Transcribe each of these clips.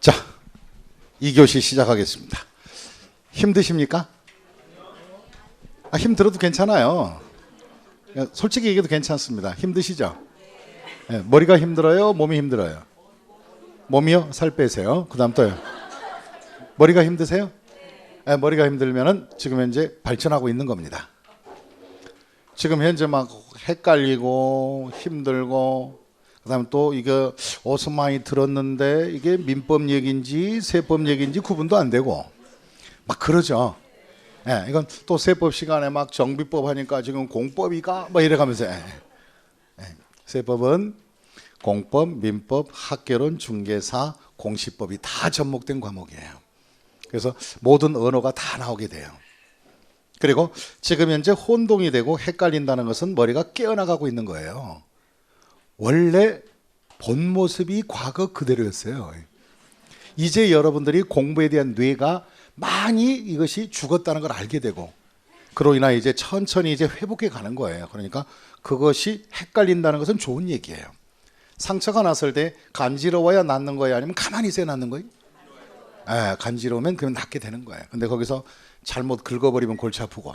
자, 2교시 시작하겠습니다. 힘드십니까? 힘들어도 괜찮아요. 솔직히 얘기해도 괜찮습니다. 힘드시죠? 네, 머리가 힘들어요? 몸이 힘들어요? 몸이요? 살 빼세요. 그 다음 또요. 머리가 힘드세요? 네, 머리가 힘들면은 지금 현재 발전하고 있는 겁니다. 지금 현재 막 헷갈리고 힘들고 그다음에 또 이거 어디서 많이 들었는데 이게 민법 얘기인지 세법 얘기인지 구분도 안 되고 막 그러죠. 예, 이건 또 세법 시간에 막 정비법 하니까 지금 공법이가 뭐 이래가면서 세법은 공법, 민법, 학개론, 중개사, 공시법이 다 접목된 과목이에요. 그래서 모든 언어가 다 나오게 돼요. 그리고 지금 현재 혼동이 되고 헷갈린다는 것은 머리가 깨어나가고 있는 거예요. 원래 본 모습이 과거 그대로였어요. 이제 여러분들이 공부에 대한 뇌가 많이 이것이 죽었다는 걸 알게 되고 그로 인하 이제 천천히 이제 회복해 가는 거예요. 그러니까 그것이 헷갈린다는 것은 좋은 얘기예요. 상처가 났을 때 간지러워야 낫는 거예요? 아니면 가만히 있어야 낫는 거예요? 간지러우면 그냥 낫게 되는 거예요. 근데 거기서 잘못 긁어버리면 골치 아프고.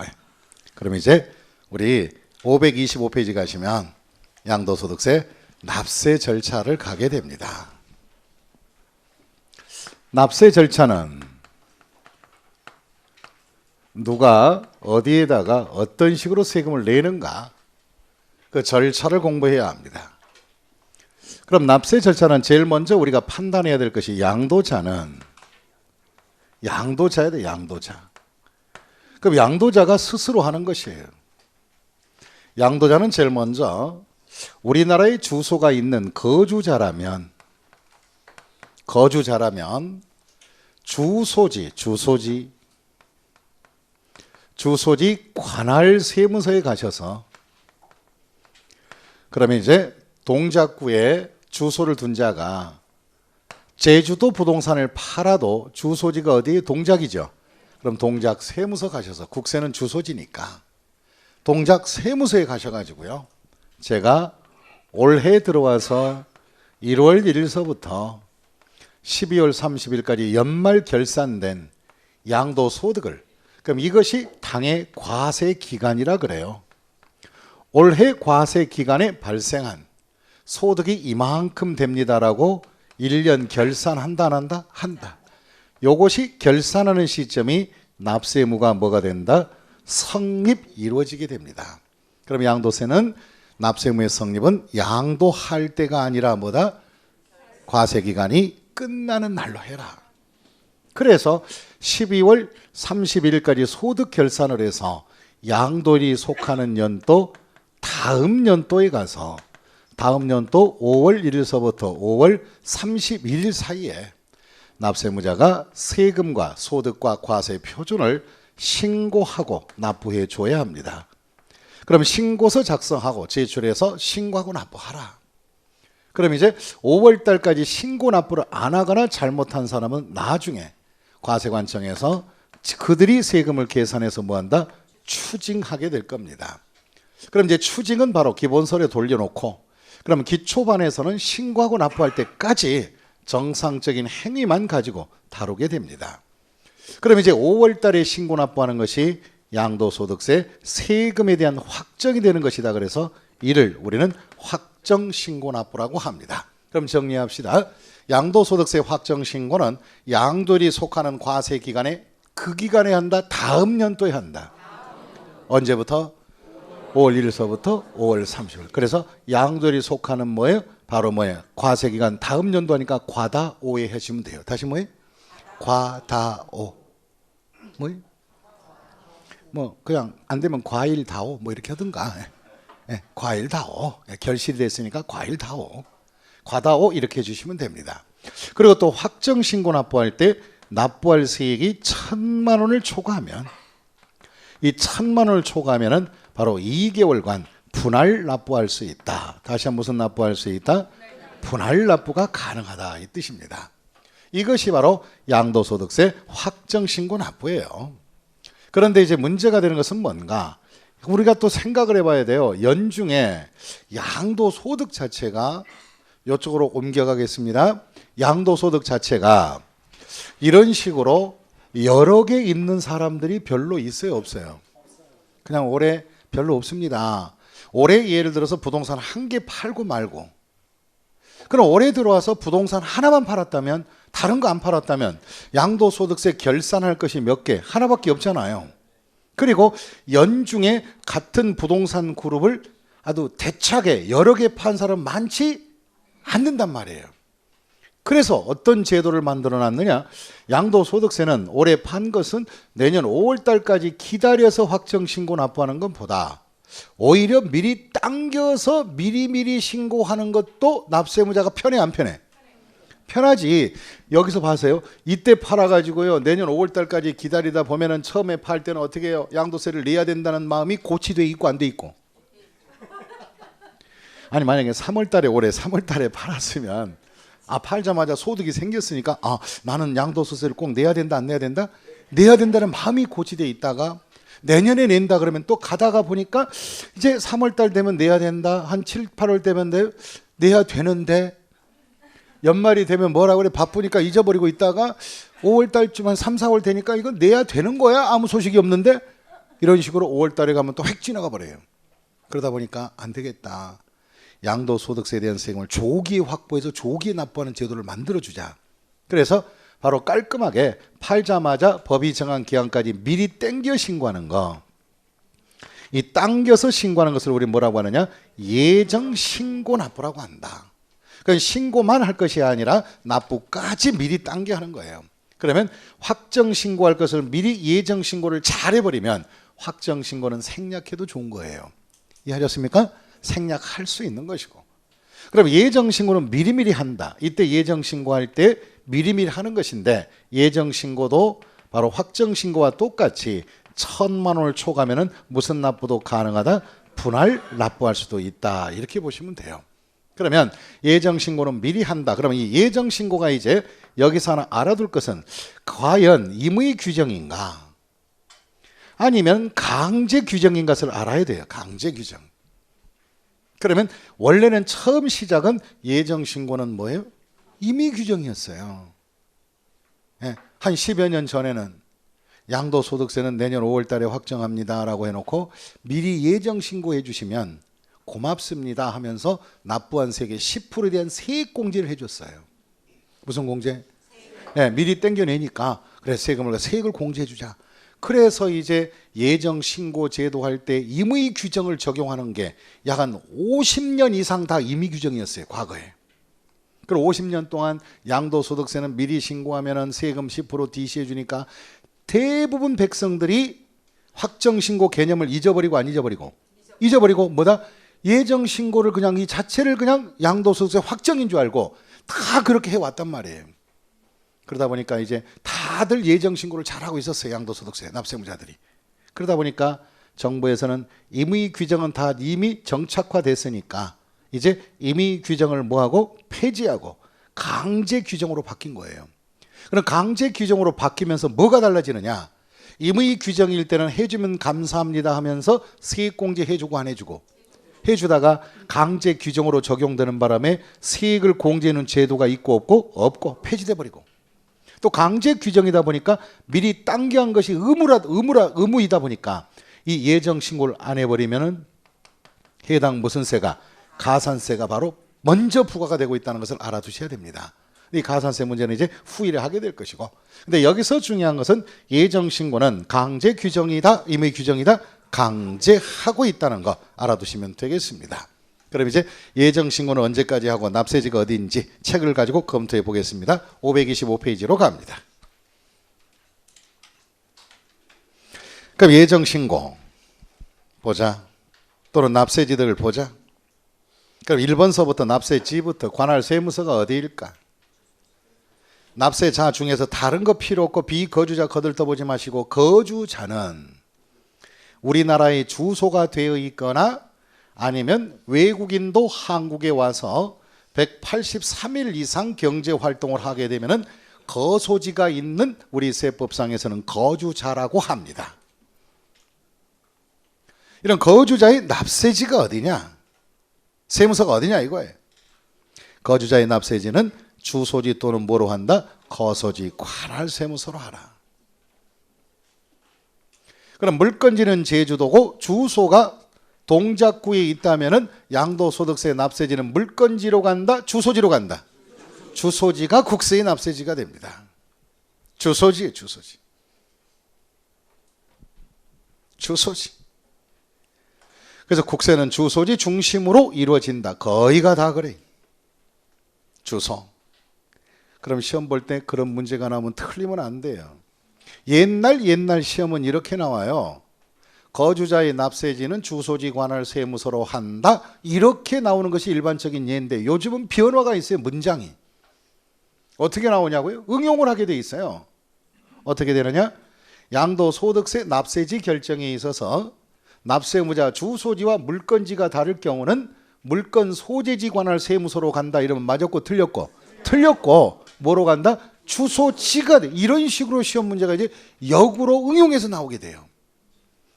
그럼 이제 우리 525페이지 가시면 양도소득세 납세 절차를 가게 됩니다. 납세 절차는 누가 어디에다가 어떤 식으로 세금을 내는가 그 절차를 공부해야 합니다. 그럼 납세 절차는 제일 먼저 우리가 판단해야 될 것이 양도자는 양도자야 돼. 양도자. 그럼 양도자가 스스로 하는 것이에요. 양도자는 제일 먼저 우리나라에 주소가 있는 거주자라면 주소지 관할 세무서에 가셔서 그러면 이제 동작구에 주소를 둔 자가 제주도 부동산을 팔아도 주소지가 어디에 동작이죠. 그럼 동작 세무서 가셔서 국세는 주소지니까 동작 세무서에 가셔가지고요. 제가 올해 들어와서 1월 1일서부터 12월 30일까지 연말 결산된 양도소득을 그럼 이것이 당해 과세 기간이라 그래요. 올해 과세 기간에 발생한 소득이 이만큼 됩니다라고 1년 결산한다 안 한다? 한다. 요것이 결산하는 시점이 납세의무가 뭐가 된다? 성립 이루어지게 됩니다. 그럼 양도세는 납세의무의 성립은 양도할 때가 아니라 뭐다? 과세기간이 끝나는 날로 해라. 그래서 12월 31일까지 소득 결산을 해서 양도일이 속하는 연도 다음 연도에 가서 다음 연도 5월 1일서부터 5월 31일 사이에 납세의무자가 세금과 소득과 과세 표준을 신고하고 납부해 줘야 합니다. 그럼 신고서 작성하고 제출해서 신고하고 납부하라. 그럼 이제 5월 달까지 신고 납부를 안 하거나 잘못한 사람은 나중에 과세관청에서 그들이 세금을 계산해서 뭐한다? 추징하게 될 겁니다. 그럼 이제 추징은 바로 기본서류에 돌려놓고 그럼 기초반에서는 신고하고 납부할 때까지 정상적인 행위만 가지고 다루게 됩니다. 그럼 이제 5월 달에 신고 납부하는 것이 양도소득세 세금에 대한 확정이 되는 것이다. 그래서 이를 우리는 확정신고납부라고 합니다. 그럼 정리합시다. 양도소득세 확정신고는 양도일이 속하는 과세기간에 그 기간에 한다? 다음 연도에 한다? 언제부터? 5월 1일서부터 5월 30일. 그래서 양도일이 속하는 뭐예요? 바로 뭐예요? 과세기간 다음 연도 하니까 과다오에 해주시면 돼요. 다시 뭐예요? 과다오. 뭐예요? 뭐 그냥 안 되면 과일다오 뭐 이렇게 하든가. 과일다오. 결실이 됐으니까 과일다오. 과다오 이렇게 해주시면 됩니다. 그리고 또 확정신고 납부할 때 납부할 세액이 1,000만 원을 초과하면 이 1,000만 원을 초과하면은 바로 2개월간 분할 납부할 수 있다. 다시 한번 무슨 납부할 수 있다? 분할 납부가 가능하다 이 뜻입니다. 이것이 바로 양도소득세 확정신고 납부예요. 그런데 이제 문제가 되는 것은 뭔가? 우리가 또 생각을 해봐야 돼요. 연중에 양도소득 자체가 이쪽으로 옮겨가겠습니다. 양도소득 자체가 이런 식으로 여러 개 있는 사람들이 별로 있어요, 없어요? 그냥 올해 별로 없습니다. 올해 예를 들어서 부동산 한 개 팔고 말고, 그럼 올해 들어와서 부동산 하나만 팔았다면, 다른 거 안 팔았다면 양도소득세 결산할 것이 몇 개? 하나밖에 없잖아요. 그리고 연중에 같은 부동산 그룹을 아주 대차게 여러 개 판 사람 많지 않는단 말이에요. 그래서 어떤 제도를 만들어 놨느냐? 양도소득세는 올해 판 것은 내년 5월 달까지 기다려서 확정신고 납부하는 것보다 오히려 미리 당겨서 미리미리 신고하는 것도 납세무자가 편해, 안 편해? 편하지. 여기서 봐세요. 이때 팔아가지고요, 내년 5월 달까지 기다리다 보면은 처음에 팔 때는 어떻게 해요? 양도세를 내야 된다는 마음이 고치돼 있고 안 돼 있고. 아니, 만약에 3월 달에, 올해 3월 달에 팔았으면, 팔자마자 소득이 생겼으니까, 나는 양도소득세를 꼭 내야 된다, 안 내야 된다? 내야 된다는 마음이 고치돼 있다가 내년에 낸다 그러면 또 가다가 보니까 이제 3월 달 되면 내야 된다, 한 7, 8월 되면 내야 되는데, 연말이 되면 뭐라 그래, 바쁘니까 잊어버리고 있다가 5월 달쯤 한 3, 4월 되니까 이거 내야 되는 거야? 아무 소식이 없는데? 이런 식으로 5월 달에 가면 또 획 지나가 버려요. 그러다 보니까 안 되겠다. 양도소득세에 대한 세금을 조기에 확보해서 조기에 납부하는 제도를 만들어주자. 그래서 바로 깔끔하게 팔자마자 법이 정한 기한까지 미리 땡겨 신고하는 거. 이 당겨서 신고하는 것을 우리 뭐라고 하느냐? 예정 신고 납부라고 한다. 그러니까 신고만 할 것이 아니라 납부까지 미리 당겨 하는 거예요. 그러면 확정 신고할 것을 미리 예정 신고를 잘 해버리면 확정 신고는 생략해도 좋은 거예요. 이해하셨습니까? 생략할 수 있는 것이고. 그럼 예정 신고는 미리미리 한다. 이때 예정 신고할 때 미리미리 하는 것인데, 예정 신고도 바로 확정 신고와 똑같이 1,000만 원을 초과하면은 무슨 납부도 가능하다? 분할 납부할 수도 있다. 이렇게 보시면 돼요. 그러면 예정 신고는 미리 한다. 그러면 이 예정 신고가 이제 여기서 하나 알아둘 것은 과연 임의 규정인가? 아니면 강제 규정인 것을 알아야 돼요. 강제 규정. 그러면 원래는 처음 시작은 예정 신고는 뭐예요? 임의 규정이었어요. 한 10여 년 전에는 양도소득세는 내년 5월 달에 확정합니다라고 해놓고 미리 예정 신고해 주시면 고맙습니다 하면서 납부한 세액의 10%에 대한 세액 공제를 해줬어요. 무슨 공제? 미리 땡겨내니까 그래 세액을 공제해 주자. 그래서 이제 예정 신고 제도 할 때 임의 규정을 적용하는 게 약 한 50년 이상 다 임의 규정이었어요, 과거에. 그리고 50년 동안 양도소득세는 미리 신고하면 세금 10% DC해 주니까 대부분 백성들이 확정 신고 개념을 잊어버리고 안 잊어버리고? 잊어버리고 뭐다? 예정 신고를 그냥 이 자체를 그냥 양도소득세 확정인 줄 알고 다 그렇게 해왔단 말이에요. 그러다 보니까 이제 다들 예정 신고를 잘하고 있었어요. 양도소득세 납세무자들이. 그러다 보니까 정부에서는 임의 규정은 다 이미 정착화됐으니까 이제 임의 규정을 뭐하고 폐지하고 강제 규정으로 바뀐 거예요. 그럼 강제 규정으로 바뀌면서 뭐가 달라지느냐? 임의 규정일 때는 해주면 감사합니다 하면서 세액공제 해주고 안 해주고 해주다가 강제 규정으로 적용되는 바람에 세액을 공제하는 제도가 있고 없고 폐지돼 버리고, 또 강제 규정이다 보니까 미리 당겨한 것이 의무이다 보니까 이 예정 신고를 안 해버리면은 해당 무슨 세가? 가산세가 바로 먼저 부과가 되고 있다는 것을 알아두셔야 됩니다. 이 가산세 문제는 이제 후일에 하게 될 것이고, 근데 여기서 중요한 것은 예정 신고는 강제 규정이다, 임의 규정이다, 강제하고 있다는 거 알아두시면 되겠습니다. 그럼 이제 예정 신고는 언제까지 하고 납세지가 어디인지 책을 가지고 검토해 보겠습니다. 525페이지로 갑니다. 그럼 예정 신고 보자. 또는 납세지들을 보자. 그럼 1번서부터 납세지부터 관할 세무서가 어디일까? 납세자 중에서 다른 거 필요 없고 비거주자 거들떠보지 마시고, 거주자는 우리나라의 주소가 되어 있거나 아니면 외국인도 한국에 와서 183일 이상 경제활동을 하게 되면 거소지가 있는 우리 세법상에서는 거주자라고 합니다. 이런 거주자의 납세지가 어디냐? 세무서가 어디냐 이거예요. 거주자의 납세지는 주소지 또는 뭐로 한다? 거소지 관할 세무서로 하라. 그럼 물건지는 제주도고 주소가 동작구에 있다면은 양도소득세 납세지는 물건지로 간다? 주소지로 간다? 주소지가 국세의 납세지가 됩니다. 주소지예요, 주소지. 주소지. 그래서 국세는 주소지 중심으로 이루어진다. 거의가 다 그래. 주소. 그럼 시험 볼 때 그런 문제가 나오면 틀리면 안 돼요. 옛날 시험은 이렇게 나와요. 거주자의 납세지는 주소지 관할 세무서로 한다. 이렇게 나오는 것이 일반적인 예인데 요즘은 변화가 있어요. 문장이. 어떻게 나오냐고요? 응용을 하게 돼 있어요. 어떻게 되느냐? 양도소득세 납세지 결정에 있어서 납세무자 주소지와 물건지가 다를 경우는 물건 소재지 관할 세무서로 간다. 이러면 맞았고 틀렸고 뭐로 간다? 주소지가 돼. 이런 식으로 시험 문제가 이제 역으로 응용해서 나오게 돼요.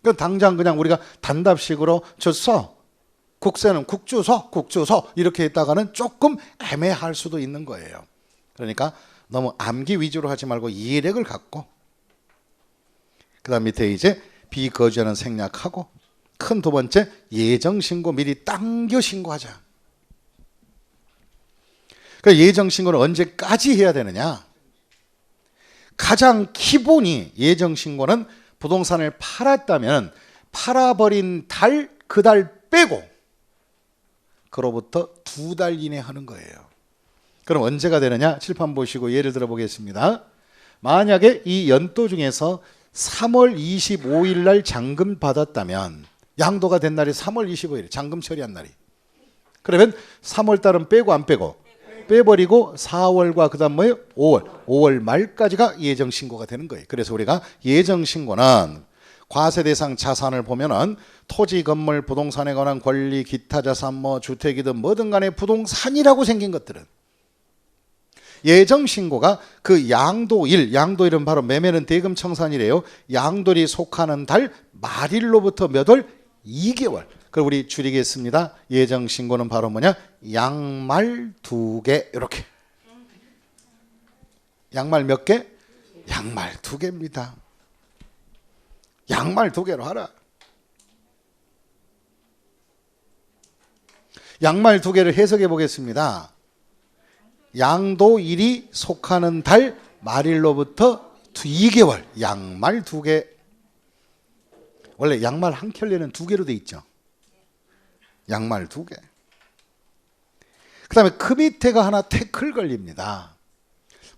그러니까 당장 그냥 우리가 단답식으로 주소, 국세는 국주소 이렇게 했다가는 조금 애매할 수도 있는 거예요. 그러니까 너무 암기 위주로 하지 말고 이해력을 갖고 그 다음 밑에 이제 비거주자는 생략하고 큰 두 번째 예정신고 미리 당겨 신고하자. 그러니까 예정신고는 언제까지 해야 되느냐? 가장 기본이 예정신고는 부동산을 팔았다면 팔아버린 달, 그 달 빼고 그로부터 2달 이내 하는 거예요. 그럼 언제가 되느냐? 칠판 보시고 예를 들어 보겠습니다. 만약에 이 연도 중에서 3월 25일 날 잔금 받았다면 양도가 된 날이 3월 25일 잔금 처리한 날이. 그러면 3월 달은 빼고 안 빼고? 빼버리고 4월과 그 다음 뭐예요? 5월 말까지가 예정신고가 되는 거예요. 그래서 우리가 예정신고는 과세 대상 자산을 보면은 토지, 건물, 부동산에 관한 권리, 기타 자산, 뭐 주택이든 뭐든 간에 부동산이라고 생긴 것들은 예정신고가 그 양도일은 바로 매매는 대금 청산이래요. 양도일이 속하는 달 말일로부터 몇 월? 2개월. 그럼 우리 줄이겠습니다. 예정신고는 바로 뭐냐? 양말 2개 이렇게. 양말 몇 개? 양말 2개입니다. 양말 2개로 하라. 양말 2개를 해석해 보겠습니다. 양도일이 속하는 달 말일로부터 2개월. 양말 2개. 원래 양말 한 켤레는 2개로 돼 있죠. 양말 2개. 그 다음에 그 밑에가 하나 태클 걸립니다.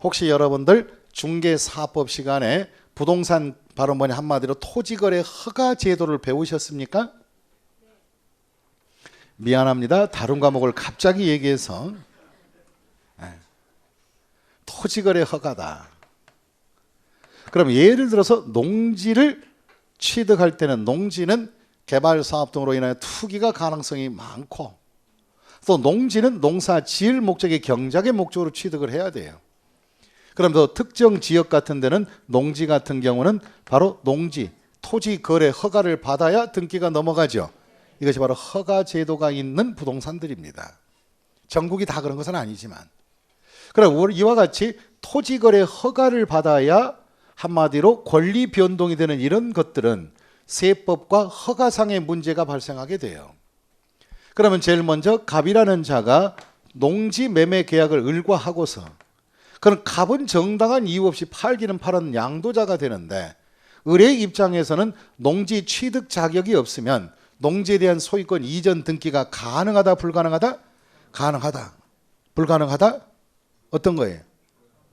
혹시 여러분들 중개사법 시간에 부동산 바로 뭐냐 한마디로 토지거래 허가 제도를 배우셨습니까? 미안합니다. 다른 과목을 갑자기 얘기해서 토지거래 허가다. 그럼 예를 들어서 농지를 취득할 때는 농지는 개발사업 등으로 인하여 투기가 가능성이 많고 또 농지는 농사 지을 목적의 경작의 목적으로 취득을 해야 돼요. 그럼 또 특정 지역 같은 데는 농지 같은 경우는 바로 농지, 토지 거래 허가를 받아야 등기가 넘어가죠. 이것이 바로 허가 제도가 있는 부동산들입니다. 전국이 다 그런 것은 아니지만. 그럼 이와 같이 토지 거래 허가를 받아야 한마디로 권리 변동이 되는 이런 것들은 세법과 허가상의 문제가 발생하게 돼요. 그러면 제일 먼저 갑이라는 자가 농지 매매 계약을 을과하고서 그럼 갑은 정당한 이유 없이 팔기는 팔은 양도자가 되는데 을의 입장에서는 농지 취득 자격이 없으면 농지에 대한 소유권 이전 등기가 가능하다 불가능하다? 가능하다. 불가능하다? 어떤 거예요?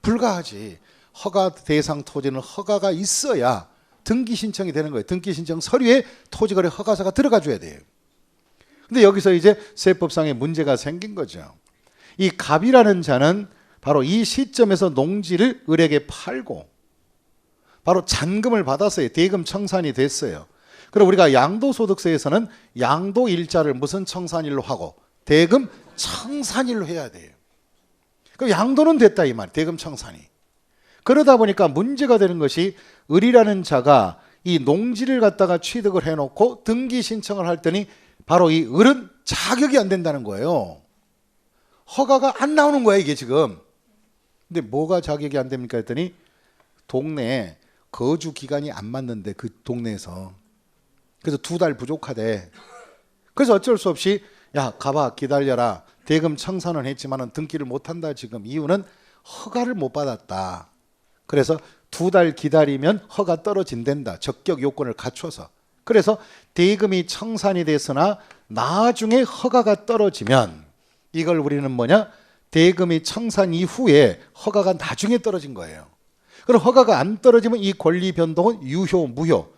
불가하지. 허가 대상 토지는 허가가 있어야 등기 신청이 되는 거예요. 등기 신청 서류에 토지거래 허가서가 들어가 줘야 돼요. 근데 여기서 이제 세법상의 문제가 생긴 거죠. 이 갑이라는 자는 바로 이 시점에서 농지를 을에게 팔고 바로 잔금을 받았어요. 대금 청산이 됐어요. 그럼 우리가 양도소득세에서는 양도일자를 무슨 청산일로 하고 대금 청산일로 해야 돼요. 그럼 양도는 됐다 이 말. 대금 청산이. 그러다 보니까 문제가 되는 것이 을이라는 자가 이 농지를 갖다가 취득을 해놓고 등기 신청을 할 때니 바로 이 을은 자격이 안 된다는 거예요. 허가가 안 나오는 거야 이게 지금. 근데 뭐가 자격이 안 됩니까 했더니 동네에 거주 기간이 안 맞는데 그 동네에서. 그래서 2달 부족하대. 그래서 어쩔 수 없이 야 가봐 기다려라. 대금 청산은 했지만은 등기를 못한다 지금. 이유는 허가를 못 받았다. 그래서 2달 기다리면 허가 떨어진댄다. 적격 요건을 갖춰서. 그래서 대금이 청산이 됐으나 나중에 허가가 떨어지면 이걸 우리는 뭐냐? 대금이 청산 이후에 허가가 나중에 떨어진 거예요. 그럼 허가가 안 떨어지면 이 권리 변동은 유효, 무효.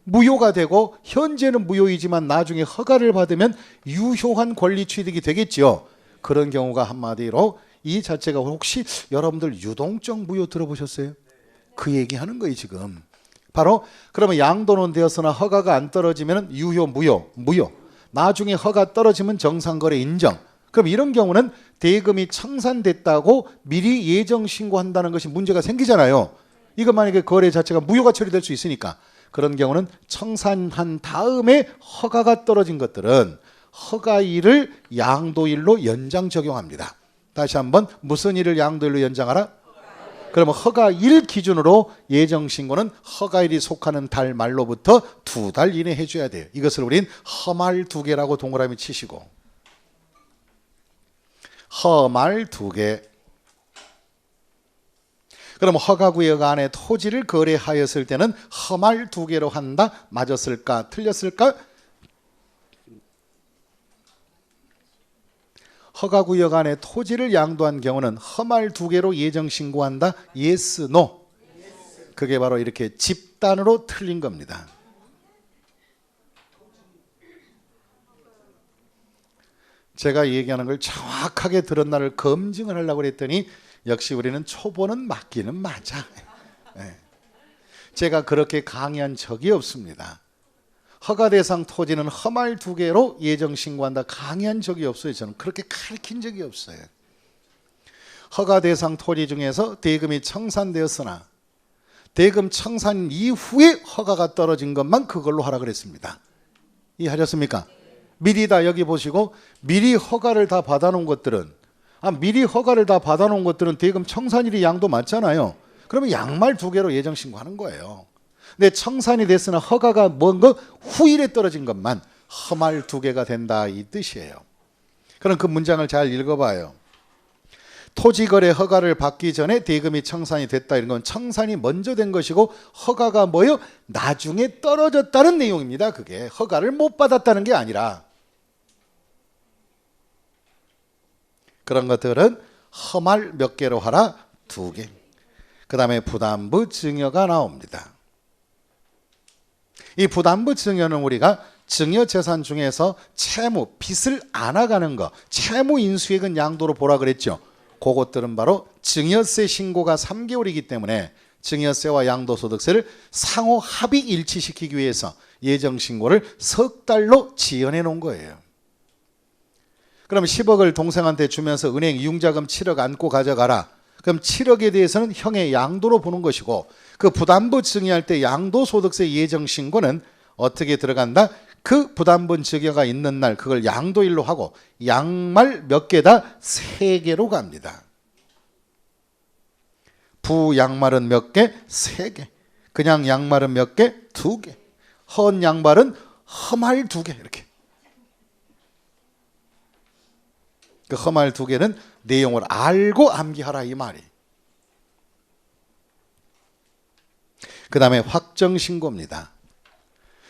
무효가 되고 현재는 무효이지만 나중에 허가를 받으면 유효한 권리 취득이 되겠지요. 그런 경우가 한마디로 이 자체가 혹시 여러분들 유동적 무효 들어보셨어요? 그 얘기하는 거예요 지금. 바로 그러면 양도는 되었으나 허가가 안 떨어지면 유효, 무효, 무효. 나중에 허가 떨어지면 정상거래 인정. 그럼 이런 경우는 대금이 청산됐다고 미리 예정 신고한다는 것이 문제가 생기잖아요. 이거 만약에 거래 자체가 무효가 처리될 수 있으니까. 그런 경우는 청산한 다음에 허가가 떨어진 것들은 허가일을 양도일로 연장 적용합니다. 다시 한번 무슨 일을 양도일로 연장하라? 그러면 허가일 기준으로 예정신고는 허가일이 속하는 달 말로부터 2달 이내 해줘야 돼요. 이것을 우린 허말 2개라고 동그라미 치시고. 허말 2개. 그럼 허가구역 안에 토지를 거래하였을 때는 허말 2개로 한다. 맞았을까? 틀렸을까? 허가구역 안에 토지를 양도한 경우는 허말 2개로 예정신고한다. yes, no. 그게 바로 이렇게 집단으로 틀린 겁니다. 제가 얘기하는 걸 정확하게 들은 날을 검증을 하려고 했더니 역시 우리는 초보는 맞기는 맞아. 제가 그렇게 강의한 적이 없습니다. 허가 대상 토지는 허말 2개로 예정 신고한다 강의한 적이 없어요. 저는 그렇게 가르친 적이 없어요. 허가 대상 토지 중에서 대금이 청산되었으나 대금 청산 이후에 허가가 떨어진 것만 그걸로 하라 그랬습니다. 이해하셨습니까? 미리 다 여기 보시고 미리 허가를 다 받아놓은 것들은 미리 허가를 다 받아놓은 것들은 대금 청산일이 양도 맞잖아요. 그러면 양말 2개로 예정 신고하는 거예요. 근데 청산이 됐으나 허가가 뭔가 후일에 떨어진 것만 허말 2개가 된다 이 뜻이에요. 그럼 그 문장을 잘 읽어봐요. 토지거래 허가를 받기 전에 대금이 청산이 됐다 이런 건 청산이 먼저 된 것이고 허가가 뭐요? 나중에 떨어졌다는 내용입니다. 그게 허가를 못 받았다는 게 아니라 그런 것들은 허말 몇 개로 하라? 2개. 그 다음에 부담부 증여가 나옵니다. 이 부담부 증여는 우리가 증여재산 중에서 채무, 빚을 안아가는 거, 채무 인수액은 양도로 보라 그랬죠. 그것들은 바로 증여세 신고가 3개월이기 때문에 증여세와 양도소득세를 상호 합의 일치시키기 위해서 예정신고를 석 달로 지연해 놓은 거예요. 그럼 10억을 동생한테 주면서 은행 이용자금 7억 안고 가져가라. 그럼 7억에 대해서는 형의 양도로 보는 것이고 그 부담부 증여할 때 양도소득세 예정신고는 어떻게 들어간다? 그 부담분 증여가 있는 날 그걸 양도일로 하고 양말 몇 개다? 3개로 갑니다. 부양말은 몇 개? 3개. 그냥 양말은 몇 개? 2개. 헌 양말은 허말 2개 이렇게. 그 허말 2개는 내용을 알고 암기하라 이 말이. 그 다음에 확정신고입니다.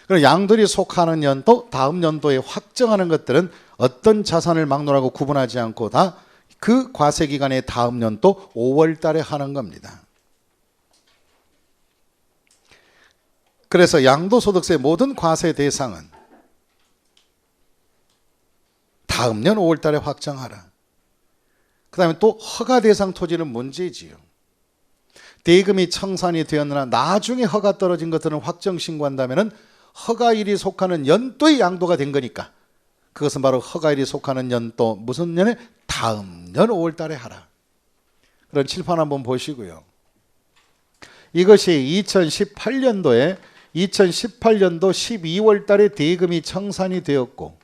그럼 양도일이 속하는 연도, 다음 연도에 확정하는 것들은 어떤 자산을 막론하고 구분하지 않고 다 그 과세기간의 다음 연도 5월 달에 하는 겁니다. 그래서 양도소득세 모든 과세 대상은 다음 년 5월 달에 확정하라. 그 다음에 또 허가 대상 토지는 문제지요. 대금이 청산이 되었으나 나중에 허가 떨어진 것들은 확정 신고한다면 허가일이 속하는 연도의 양도가 된 거니까 그것은 바로 허가일이 속하는 연도 무슨 년에? 다음 년 5월 달에 하라. 그런 칠판 한번 보시고요. 이것이 2018년도 12월 달에 대금이 청산이 되었고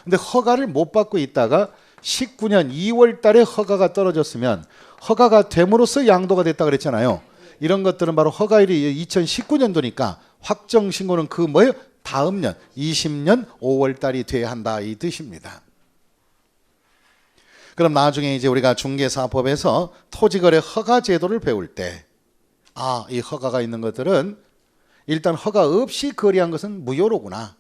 근데 허가를 못 받고 있다가 19년 2월 달에 허가가 떨어졌으면 허가가 됨으로써 양도가 됐다 그랬잖아요. 이런 것들은 바로 허가일이 2019년도니까 확정 신고는 그 뭐예요? 다음 년 20년 5월 달이 돼야 한다 이 뜻입니다. 그럼 나중에 이제 우리가 중개사법에서 토지거래 허가 제도를 배울 때 이 허가가 있는 것들은 일단 허가 없이 거래한 것은 무효로구나.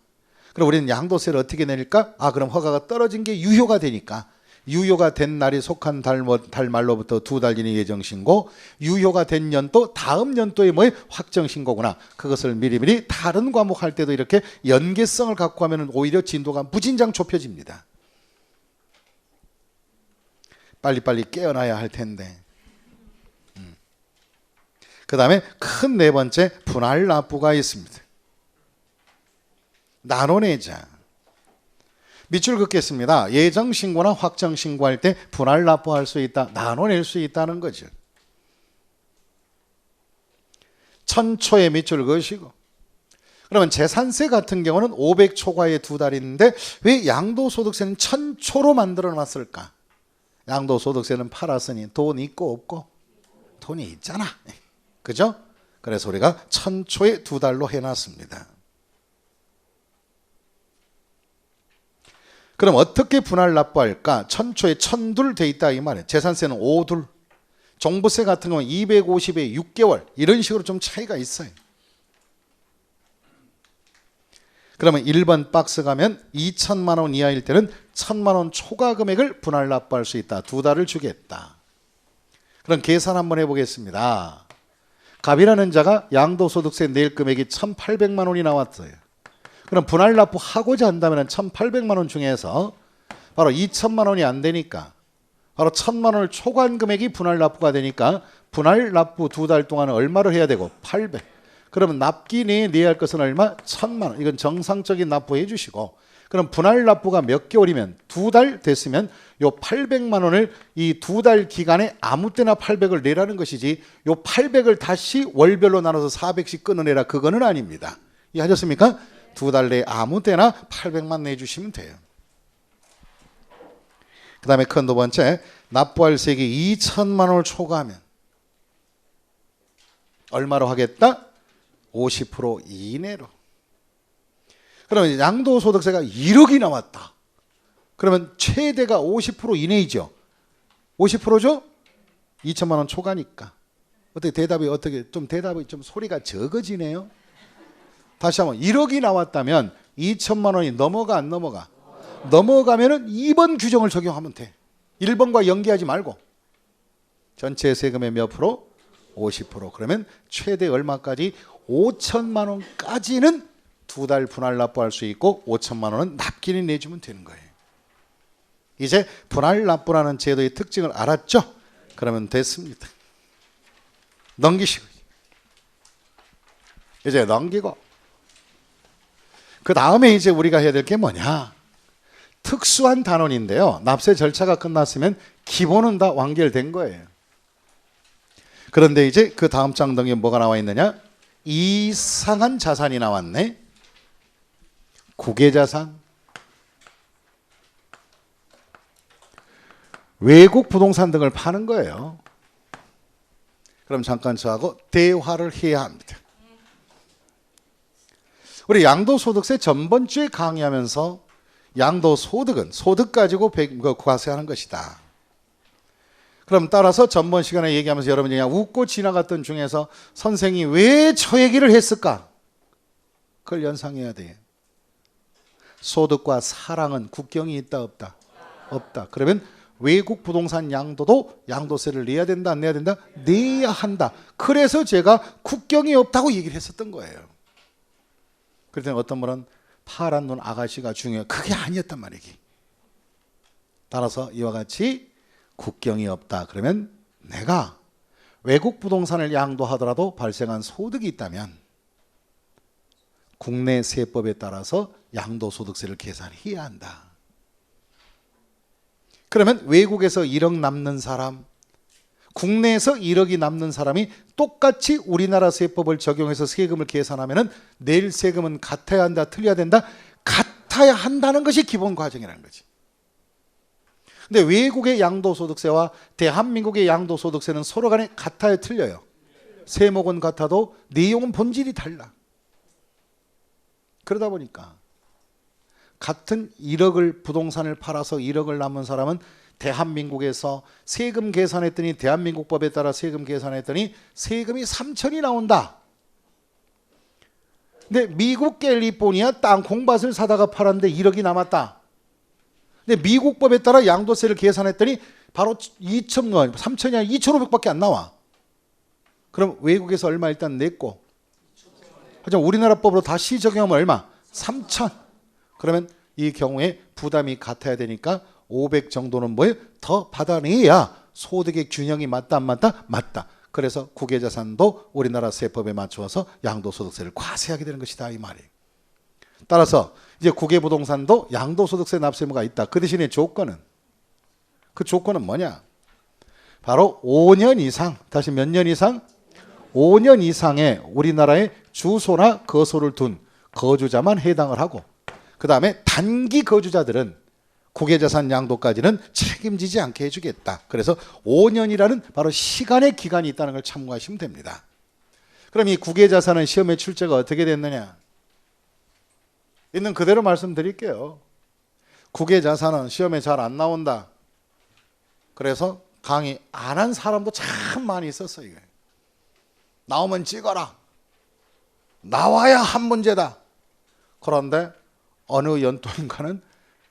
그럼 우리는 양도세를 어떻게 내릴까? 그럼 허가가 떨어진 게 유효가 되니까 유효가 된 날이 속한 달 말로부터 2달 뒤는 예정신고, 유효가 된 연도 다음 연도에 뭐에 확정신고구나. 그것을 미리미리 다른 과목 할 때도 이렇게 연계성을 갖고 하면 오히려 진도가 무진장 좁혀집니다. 빨리빨리 깨어나야 할 텐데. 그 다음에 큰 네 번째 분할 납부가 있습니다. 나눠내자. 밑줄 긋겠습니다. 예정신고나 확정신고할 때 분할 납부할 수 있다. 나눠낼 수 있다는 거죠. 천초에 밑줄 그으시고, 그러면 재산세 같은 경우는 500초과에 2달 있는데 왜 양도소득세는 1000초로 만들어 놨을까? 양도소득세는 팔았으니 돈 있고 없고? 돈이 있잖아. 그죠? 그래서 우리가 1000초에 2달로 해놨습니다. 그럼 어떻게 분할 납부할까? 1000초에 1000둘 돼 있다 이 말이에요. 재산세는 5둘, 종부세 같은 경우는 250에 6개월 이런 식으로 좀 차이가 있어요. 그러면 1번 박스 가면 2천만 원 이하일 때는 1000만 원 초과 금액을 분할 납부할 수 있다. 2달을 주겠다. 그럼 계산 한번 해보겠습니다. 갑이라는 자가 양도소득세 낼 금액이 1800만 원이 나왔어요. 그럼 분할 납부하고자 한다면 1800만 원 중에서 바로 2000만 원이 안 되니까 바로 1000만 원을 초과한 금액이 분할 납부가 되니까 분할 납부 2달 동안은 얼마를 해야 되고 800. 그러면 납기 내에 내야 할 것은 얼마? 1000만 원. 이건 정상적인 납부해 주시고, 그럼 분할 납부가 몇 개월이면 2달 됐으면 요 800만 원을 이 2달 기간에 아무 때나 800을 내라는 것이지 요 800을 다시 월별로 나눠서 400씩 끊어내라 그거는 아닙니다. 이해하셨습니까? 2달 내에 아무 때나 800만 내주시면 돼요. 그 다음에 큰 두 번째, 납부할 세액이 2천만 원을 초과하면 얼마로 하겠다? 50% 이내로. 그러면 양도소득세가 1억이 나왔다. 그러면 최대가 50% 이내이죠. 50%죠? 2천만 원 초과니까. 어떻게 대답이 좀 소리가 적어지네요. 다시 한번 1억이 나왔다면 2천만 원이 넘어가 안 넘어가? 넘어가면은 2번 규정을 적용하면 돼. 1번과 연계하지 말고. 전체 세금의 몇 프로? 50%. 그러면 최대 얼마까지? 5천만 원까지는 2달 분할 납부할 수 있고 5천만 원은 납기를 내주면 되는 거예요. 이제 분할 납부라는 제도의 특징을 알았죠? 그러면 됐습니다. 넘기시고 이제 넘기고 그 다음에 이제 우리가 해야 될 게 뭐냐? 특수한 단원인데요. 납세 절차가 끝났으면 기본은 다 완결된 거예요. 그런데 이제 그 다음 장등에 뭐가 나와 있느냐? 이상한 자산이 나왔네. 국외자산, 외국 부동산 등을 파는 거예요. 그럼 잠깐 저하고 대화를 해야 합니다. 우리 양도소득세 전번주에 강의하면서 양도소득은 소득 가지고 과세하는 것이다. 그럼 따라서 전번 시간에 얘기하면서 여러분이 그냥 웃고 지나갔던 중에서 선생이 왜 저 얘기를 했을까? 그걸 연상해야 돼. 소득과 사랑은 국경이 있다 없다? 없다. 그러면 외국 부동산 양도도 양도세를 내야 된다 안 내야 된다? 내야 한다. 그래서 제가 국경이 없다고 얘기를 했었던 거예요. 그랬더니 어떤 분은 파란 눈 아가씨가 중요해. 그게 아니었단 말이기. 따라서 이와 같이 국경이 없다. 그러면 내가 외국 부동산을 양도하더라도 발생한 소득이 있다면 국내 세법에 따라서 양도소득세를 계산해야 한다. 그러면 외국에서 1억 남는 사람, 국내에서 1억이 남는 사람이 똑같이 우리나라 세법을 적용해서 세금을 계산하면 낼 세금은 같아야 한다, 틀려야 된다? 같아야 한다는 것이 기본 과정이라는 거지. 근데 외국의 양도소득세와 대한민국의 양도소득세는 서로 간에 같아요, 틀려요? 세목은 같아도 내용은 본질이 달라. 그러다 보니까 같은 1억을 부동산을 팔아서 1억을 남은 사람은 대한민국에서 세금 계산했더니 대한민국 법에 따라 세금 계산했더니 세금이 3천이 나온다. 근데 미국 캘리포니아 땅콩밭을 사다가 팔았는데 1억이 남았다. 근데 미국 법에 따라 양도세를 계산했더니 바로 2천, 3천이 아니라 2,500밖에 안 나와. 그럼 외국에서 얼마 일단 냈고, 하지만 우리나라 법으로 다시 적용하면 얼마? 3천. 그러면 이 경우에 부담이 같아야 되니까 500 정도는 뭐예요? 더 받아내야 소득의 균형이 맞다 안 맞다? 맞다. 그래서 국외자산도 우리나라 세법에 맞추어서 양도소득세를 과세하게 되는 것이다 이 말이에요. 따라서 이제 국외부동산도 양도소득세 납세 의무가 있다. 그 대신에 조건은, 그 조건은 뭐냐? 바로 5년 이상, 다시 몇 년 이상? 5년 이상의 우리나라의 주소나 거소를 둔 거주자만 해당을 하고, 그 다음에 단기 거주자들은 국외자산 양도까지는 책임지지 않게 해주겠다. 그래서 5년이라는 바로 시간의 기간이 있다는 걸 참고하시면 됩니다. 그럼 이 국외자산은 시험에 출제가 어떻게 됐느냐? 있는 그대로 말씀드릴게요. 국외자산은 시험에 잘 안 나온다. 그래서 강의 안 한 사람도 참 많이 있었어요. 이게. 나오면 찍어라. 나와야 한 문제다. 그런데 어느 연도인가는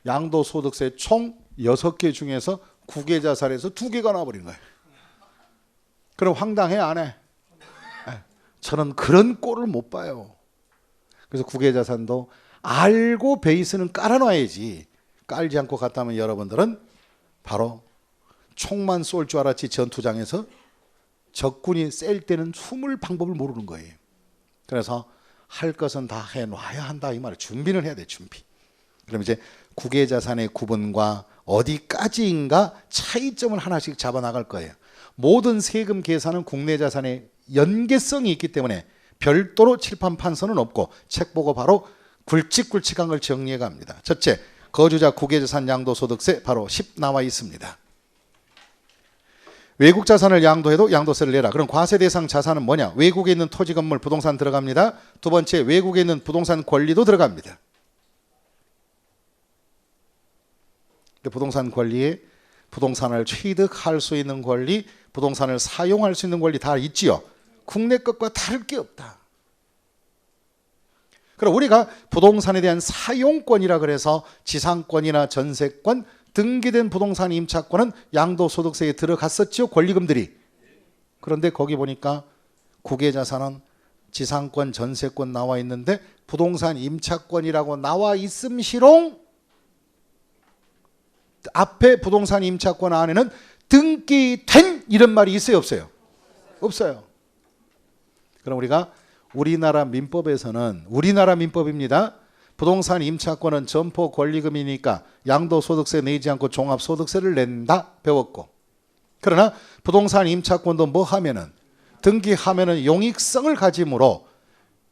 양도소득세 총 6개 중에서 국외자산에서 2개가 나와버린 거예요. 그럼 황당해 안 해? 저는 그런 꼴을 못 봐요. 그래서 국외자산도 알고 베이스는 깔아놔야지. 깔지 않고 갔다면 여러분들은 바로 총만 쏠 줄 알았지 전투장에서 적군이 셀 때는 숨을 방법을 모르는 거예요. 그래서 할 것은 다 해놔야 한다 이 말을 준비는 해야 돼. 준비. 그럼 이제 국외자산의 구분과 어디까지인가 차이점을 하나씩 잡아나갈 거예요. 모든 세금 계산은 국내 자산의 연계성이 있기 때문에 별도로 칠판 판서는 없고 책 보고 바로 굵직굵직한 걸 정리해 갑니다. 첫째, 거주자 국외자산 양도소득세 바로 10 나와 있습니다. 외국 자산을 양도해도 양도세를 내라. 그럼 과세 대상 자산은 뭐냐? 외국에 있는 토지 건물 부동산 들어갑니다. 두 번째, 외국에 있는 부동산 권리도 들어갑니다. 부동산 권리에 부동산을 취득할 수 있는 권리, 부동산을 사용할 수 있는 권리 다 있지요. 국내 것과 다를 게 없다. 그럼 우리가 부동산에 대한 사용권이라 그래서 지상권이나 전세권, 등기된 부동산 임차권은 양도소득세에 들어갔었죠. 권리금들이. 그런데 거기 보니까 국외자산은 지상권, 전세권 나와 있는데 부동산 임차권이라고 나와 있음시롱 앞에 부동산 임차권 안에는 등기된 이런 말이 있어요, 없어요? 없어요. 그럼 우리가 우리나라 민법에서는, 우리나라 민법입니다. 부동산 임차권은 점포 권리금이니까 양도소득세 내지 않고 종합소득세를 낸다 배웠고, 그러나 부동산 임차권도 뭐 하면은 등기하면은 용익성을 가지므로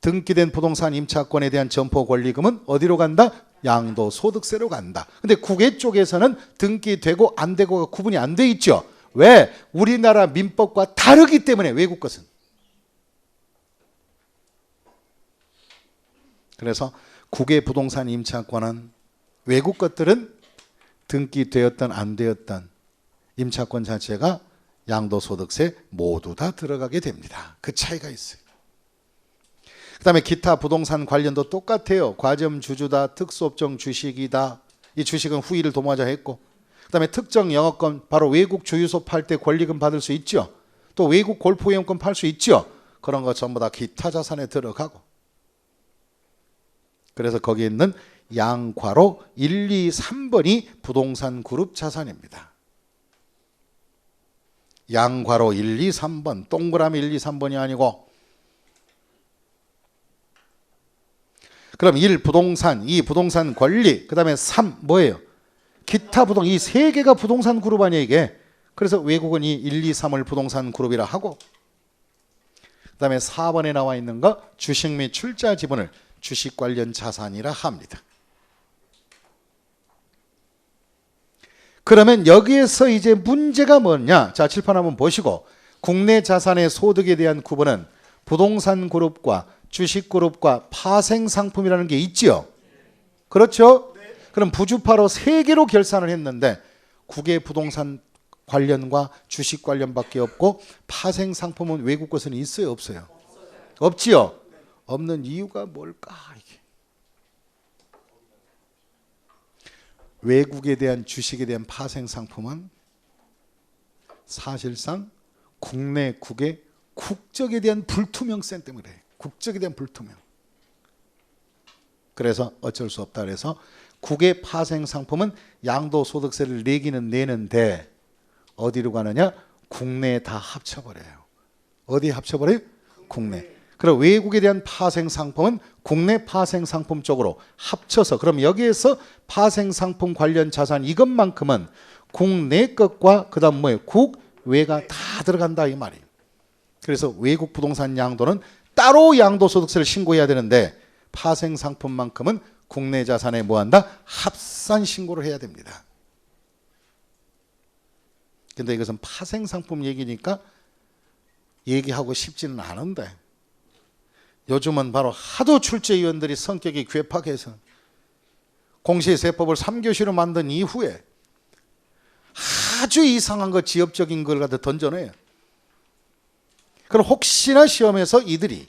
등기된 부동산 임차권에 대한 점포 권리금은 어디로 간다? 양도소득세로 간다. 근데 국외 쪽에서는 등기되고 안 되고가 구분이 안 돼 있죠. 왜? 우리나라 민법과 다르기 때문에. 외국 것은. 그래서 국외 부동산 임차권은 외국 것들은 등기되었던 안 되었던 임차권 자체가 양도소득세 모두 다 들어가게 됩니다. 그 차이가 있어요. 그 다음에 기타 부동산 관련도 똑같아요. 과점주주다, 특수업종 주식이다. 이 주식은 후일을 도모하자 했고, 그 다음에 특정 영업권, 바로 외국 주유소 팔 때 권리금 받을 수 있죠. 또 외국 골프 이용권 팔 수 있죠. 그런 거 전부 다 기타 자산에 들어가고, 그래서 거기에 있는 양괄호 1, 2, 3번이 부동산 그룹 자산입니다. 양괄호 1, 2, 3번, 동그라미 1, 2, 3번이 아니고, 그럼 1 부동산, 2 부동산 권리, 그 다음에 3 뭐예요? 기타 부동, 이 세 개가 부동산 그룹 아니에요 이게. 그래서 외국은 이 1, 2, 3을 부동산 그룹이라 하고, 그 다음에 4번에 나와 있는 거 주식 및 출자 지분을 주식 관련 자산이라 합니다. 그러면 여기에서 이제 문제가 뭐냐? 자, 칠판 한번 보시고 국내 자산의 소득에 대한 구분은 부동산 그룹과 주식 그룹과 파생 상품이라는 게 있지요. 그렇죠? 그럼 부주파로 3개로 결산을 했는데 국외 부동산 관련과 주식 관련밖에 없고 파생 상품은 외국 것은 있어요, 없어요? 없지요. 없는 이유가 뭘까? 이게. 외국에 대한 주식에 대한 파생 상품은 사실상 국내 국의 국적에 대한 불투명성 때문에 그래요. 국적에 대한 불투명. 그래서 어쩔 수 없다. 그래서 국외 파생 상품은 양도소득세를 내기는 내는데 어디로 가느냐? 국내에 다 합쳐버려요. 어디에 합쳐버려요? 국내. 그럼 외국에 대한 파생 상품은 국내 파생 상품 쪽으로 합쳐서 그럼 여기에서 파생 상품 관련 자산 이것만큼은 국내 것과 그다음 뭐예요? 국외가 다 들어간다 이 말이에요. 그래서 외국 부동산 양도는 따로 양도소득세를 신고해야 되는데 파생 상품만큼은 국내 자산에 뭐한다? 합산 신고를 해야 됩니다. 근데 이것은 파생 상품 얘기니까 얘기하고 싶지는 않은데 요즘은 바로 하도 출제위원들이 성격이 괴팍해서 공시세법을 3교시로 만든 이후에 아주 이상한 거 지엽적인 걸 갖다 던져내요. 그럼 혹시나 시험에서 이들이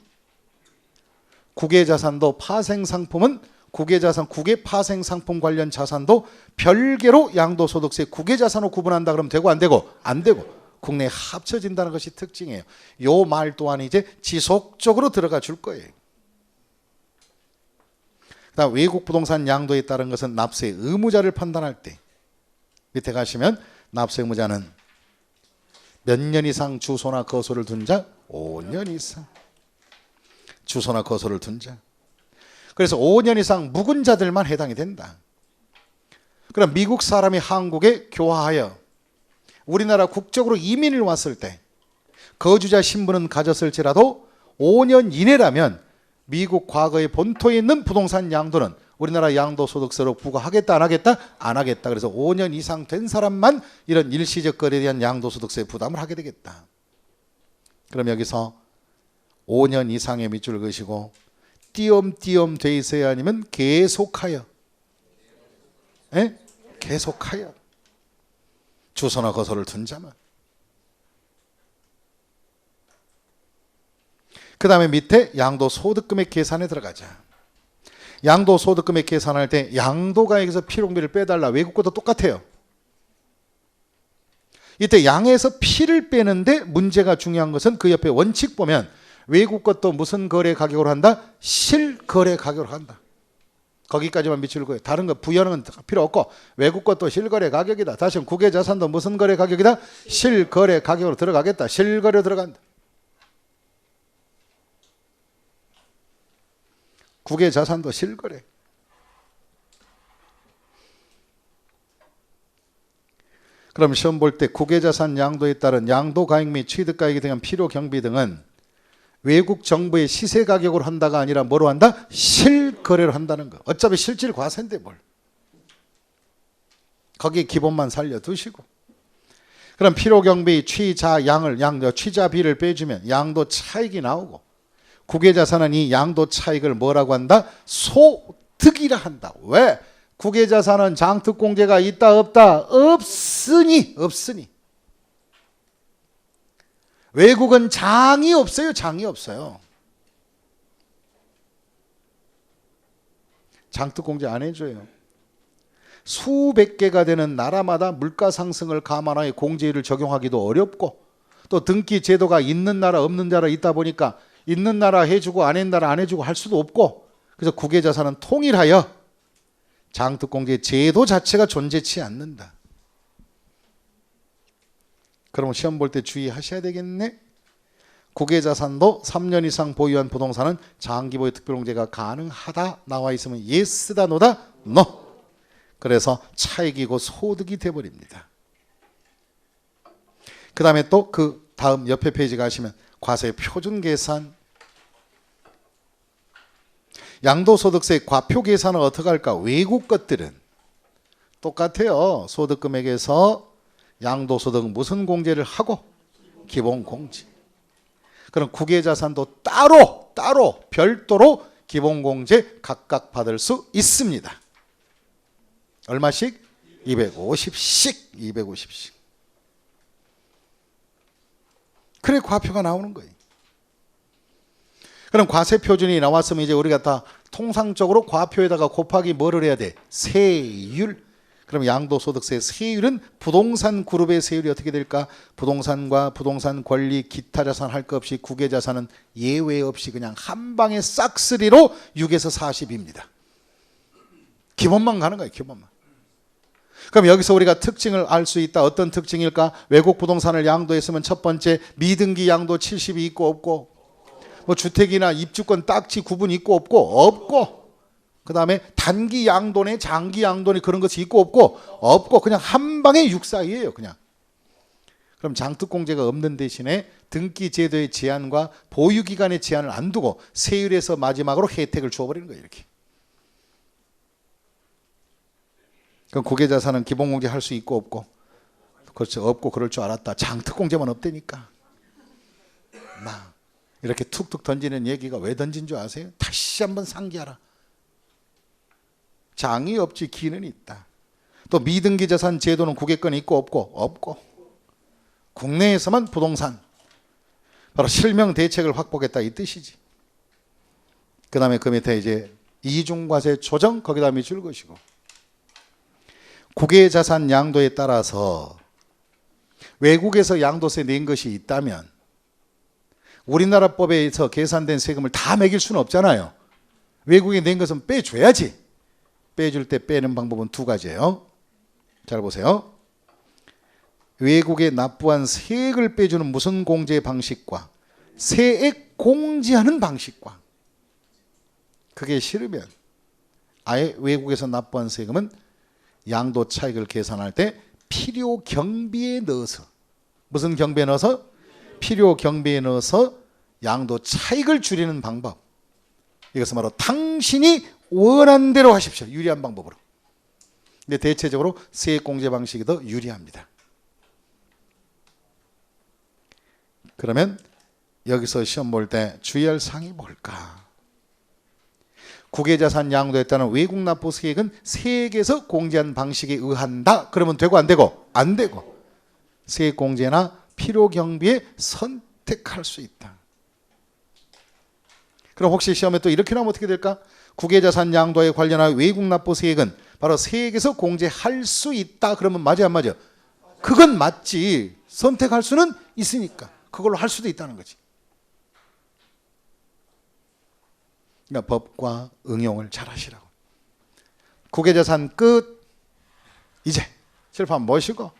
국외자산도 파생상품은 국외자산, 국외 파생상품 관련 자산도 별개로 양도소득세 국외자산으로 구분한다 그러면 되고 안 되고? 안 되고. 국내에 합쳐진다는 것이 특징이에요. 요 말 또한 이제 지속적으로 들어가 줄 거예요. 그다음 외국 부동산 양도에 따른 것은 납세 의무자를 판단할 때 밑에 가시면 납세 의무자는 몇 년 이상 주소나 거소를 둔 자? 5년 이상. 주소나 거소를 둔 자. 그래서 5년 이상 묵은 자들만 해당이 된다. 그럼 미국 사람이 한국에 교화하여 우리나라 국적으로 이민을 왔을 때 거주자 신분은 가졌을지라도 5년 이내라면 미국 과거의 본토에 있는 부동산 양도는 우리나라 양도소득세로 부과하겠다 안 하겠다? 안 하겠다. 그래서 5년 이상 된 사람만 이런 일시적 거래에 대한 양도소득세 부담을 하게 되겠다. 그럼 여기서 5년 이상의 밑줄 그시고 띄엄띄엄 돼 있어야 아니면 계속하여 계속하여 주소나 거소를 둔 자만. 그 다음에 밑에 양도소득금액 계산에 들어가자. 양도소득금액 계산할 때 양도가액에서 필요비를 빼달라. 외국 것도 똑같아요. 이때 양에서 피를 빼는데 문제가 중요한 것은 그 옆에 원칙 보면 외국 것도 무슨 거래 가격으로 한다? 실거래 가격으로 한다. 거기까지만 미칠 거예요. 다른 거 부여는 필요 없고 외국 것도 실거래 가격이다. 다시 국외 자산도 무슨 거래 가격이다? 실거래 가격으로 들어가겠다. 실거래로 들어간다. 국외 자산도 실거래. 그럼 시험 볼 때 국외 자산 양도에 따른 양도 가액 및 취득 가액에 대한 필요 경비 등은 외국 정부의 시세 가격으로 한다가 아니라 뭐로 한다? 실거래로 한다는 거. 어차피 실질 과세인데 뭘. 거기에 기본만 살려두시고. 그럼 필요 경비 취자양을 취자비를 빼주면 양도 차익이 나오고 국외 자산은 이 양도 차익을 뭐라고 한다? 소득이라 한다. 왜? 국외 자산은 장특 공제가 있다 없다? 없으니. 외국은 장이 없어요. 장이 없어요. 장특 공제 안 해줘요. 수백 개가 되는 나라마다 물가 상승을 감안하여 공제율을 적용하기도 어렵고 또 등기 제도가 있는 나라 없는 나라 있다 보니까 있는 나라 해주고 안 있는 나라 안 해주고 할 수도 없고 그래서 국외 자산은 통일하여 장특 공제 제도 자체가 존재치 않는다. 그럼 시험 볼 때 주의하셔야 되겠네. 국외 자산도 3년 이상 보유한 부동산은 장기 보유 특별공제가 가능하다 나와 있으면 yes다 no다? no. 그래서 차익이고 소득이 돼버립니다. 그 다음에 또 그 다음 옆에 페이지 가시면 과세 표준 계산. 양도소득세 과표 계산을 어떻게 할까? 외국 것들은 똑같아요. 소득금액에서 양도소득 무슨 공제를 하고? 기본공제. 그럼 국외자산도 따로 별도로 기본공제 각각 받을 수 있습니다. 얼마씩? 250씩. 그래 과표가 나오는 거예요. 그럼 과세표준이 나왔으면 이제 우리가 다 통상적으로 과표에다가 곱하기 뭐를 해야 돼? 세율. 그럼 양도소득세 세율은 부동산 그룹의 세율이 어떻게 될까? 부동산과 부동산 권리 기타 자산 할 것 없이 국외자산은 예외 없이 그냥 한 방에 싹쓸이로 6에서 40입니다. 기본만 가는 거예요. 기본만. 그럼 여기서 우리가 특징을 알 수 있다. 어떤 특징일까? 외국 부동산을 양도했으면 첫 번째 미등기 양도 70이 있고 없고, 뭐 주택이나 입주권 딱지 구분 있고 없고, 그 다음에 단기 양도네 장기 양도네 그런 것이 있고 없고 그냥 한 방에 6사이에요. 그냥. 그럼 장특공제가 없는 대신에 등기 제도의 제한과 보유기간의 제한을 안 두고 세율에서 마지막으로 혜택을 주어버리는 거예요. 이렇게. 그럼 국외자산은 기본공제 할 수 있고 없고, 그렇죠. 없고 그럴 줄 알았다. 장특공제만 없다니까. 나 이렇게 툭툭 던지는 얘기가 왜 던진 줄 아세요? 다시 한번 상기하라. 장이 없지 기는 있다. 또 미등기 자산 제도는 국외권이 있고 없고 국내에서만 부동산 바로 실명 대책을 확보하겠다 이 뜻이지. 그 다음에 그 밑에 이제 이중과세 조정 거기다 밑줄 것이고, 국외자산 양도에 따라서 외국에서 양도세 낸 것이 있다면 우리나라 법에서 계산된 세금을 다 매길 수는 없잖아요. 외국에 낸 것은 빼줘야지. 빼줄 때 빼는 방법은 두 가지예요. 잘 보세요. 외국에 납부한 세액을 빼주는 무슨 공제 방식과 세액 공제하는 방식과, 그게 싫으면 아예 외국에서 납부한 세금은 양도 차익을 계산할 때 필요 경비에 넣어서, 무슨 경비에 넣어서? 필요 경비에 넣어서 양도 차익을 줄이는 방법. 이것은 바로 당신이 원하는 대로 하십시오. 유리한 방법으로. 근데 대체적으로 세액 공제 방식이 더 유리합니다. 그러면 여기서 시험 볼 때 주의할 사항이 뭘까? 국외자산 양도에 따른 외국 납부 세액은 세액에서 공제한 방식에 의한다. 그러면 되고 안 되고? 안 되고. 세액 공제나 필요 경비에 선택할 수 있다. 그럼 혹시 시험에 또 이렇게 나오면 어떻게 될까? 국외자산 양도에 관련한 외국 납부 세액은 바로 세액에서 공제할 수 있다. 그러면 맞아 안 맞아? 그건 맞지. 선택할 수는 있으니까 그걸로 할 수도 있다는 거지. 그러니까 법과 응용을 잘 하시라고. 국외자산 끝. 이제 칠판 모시고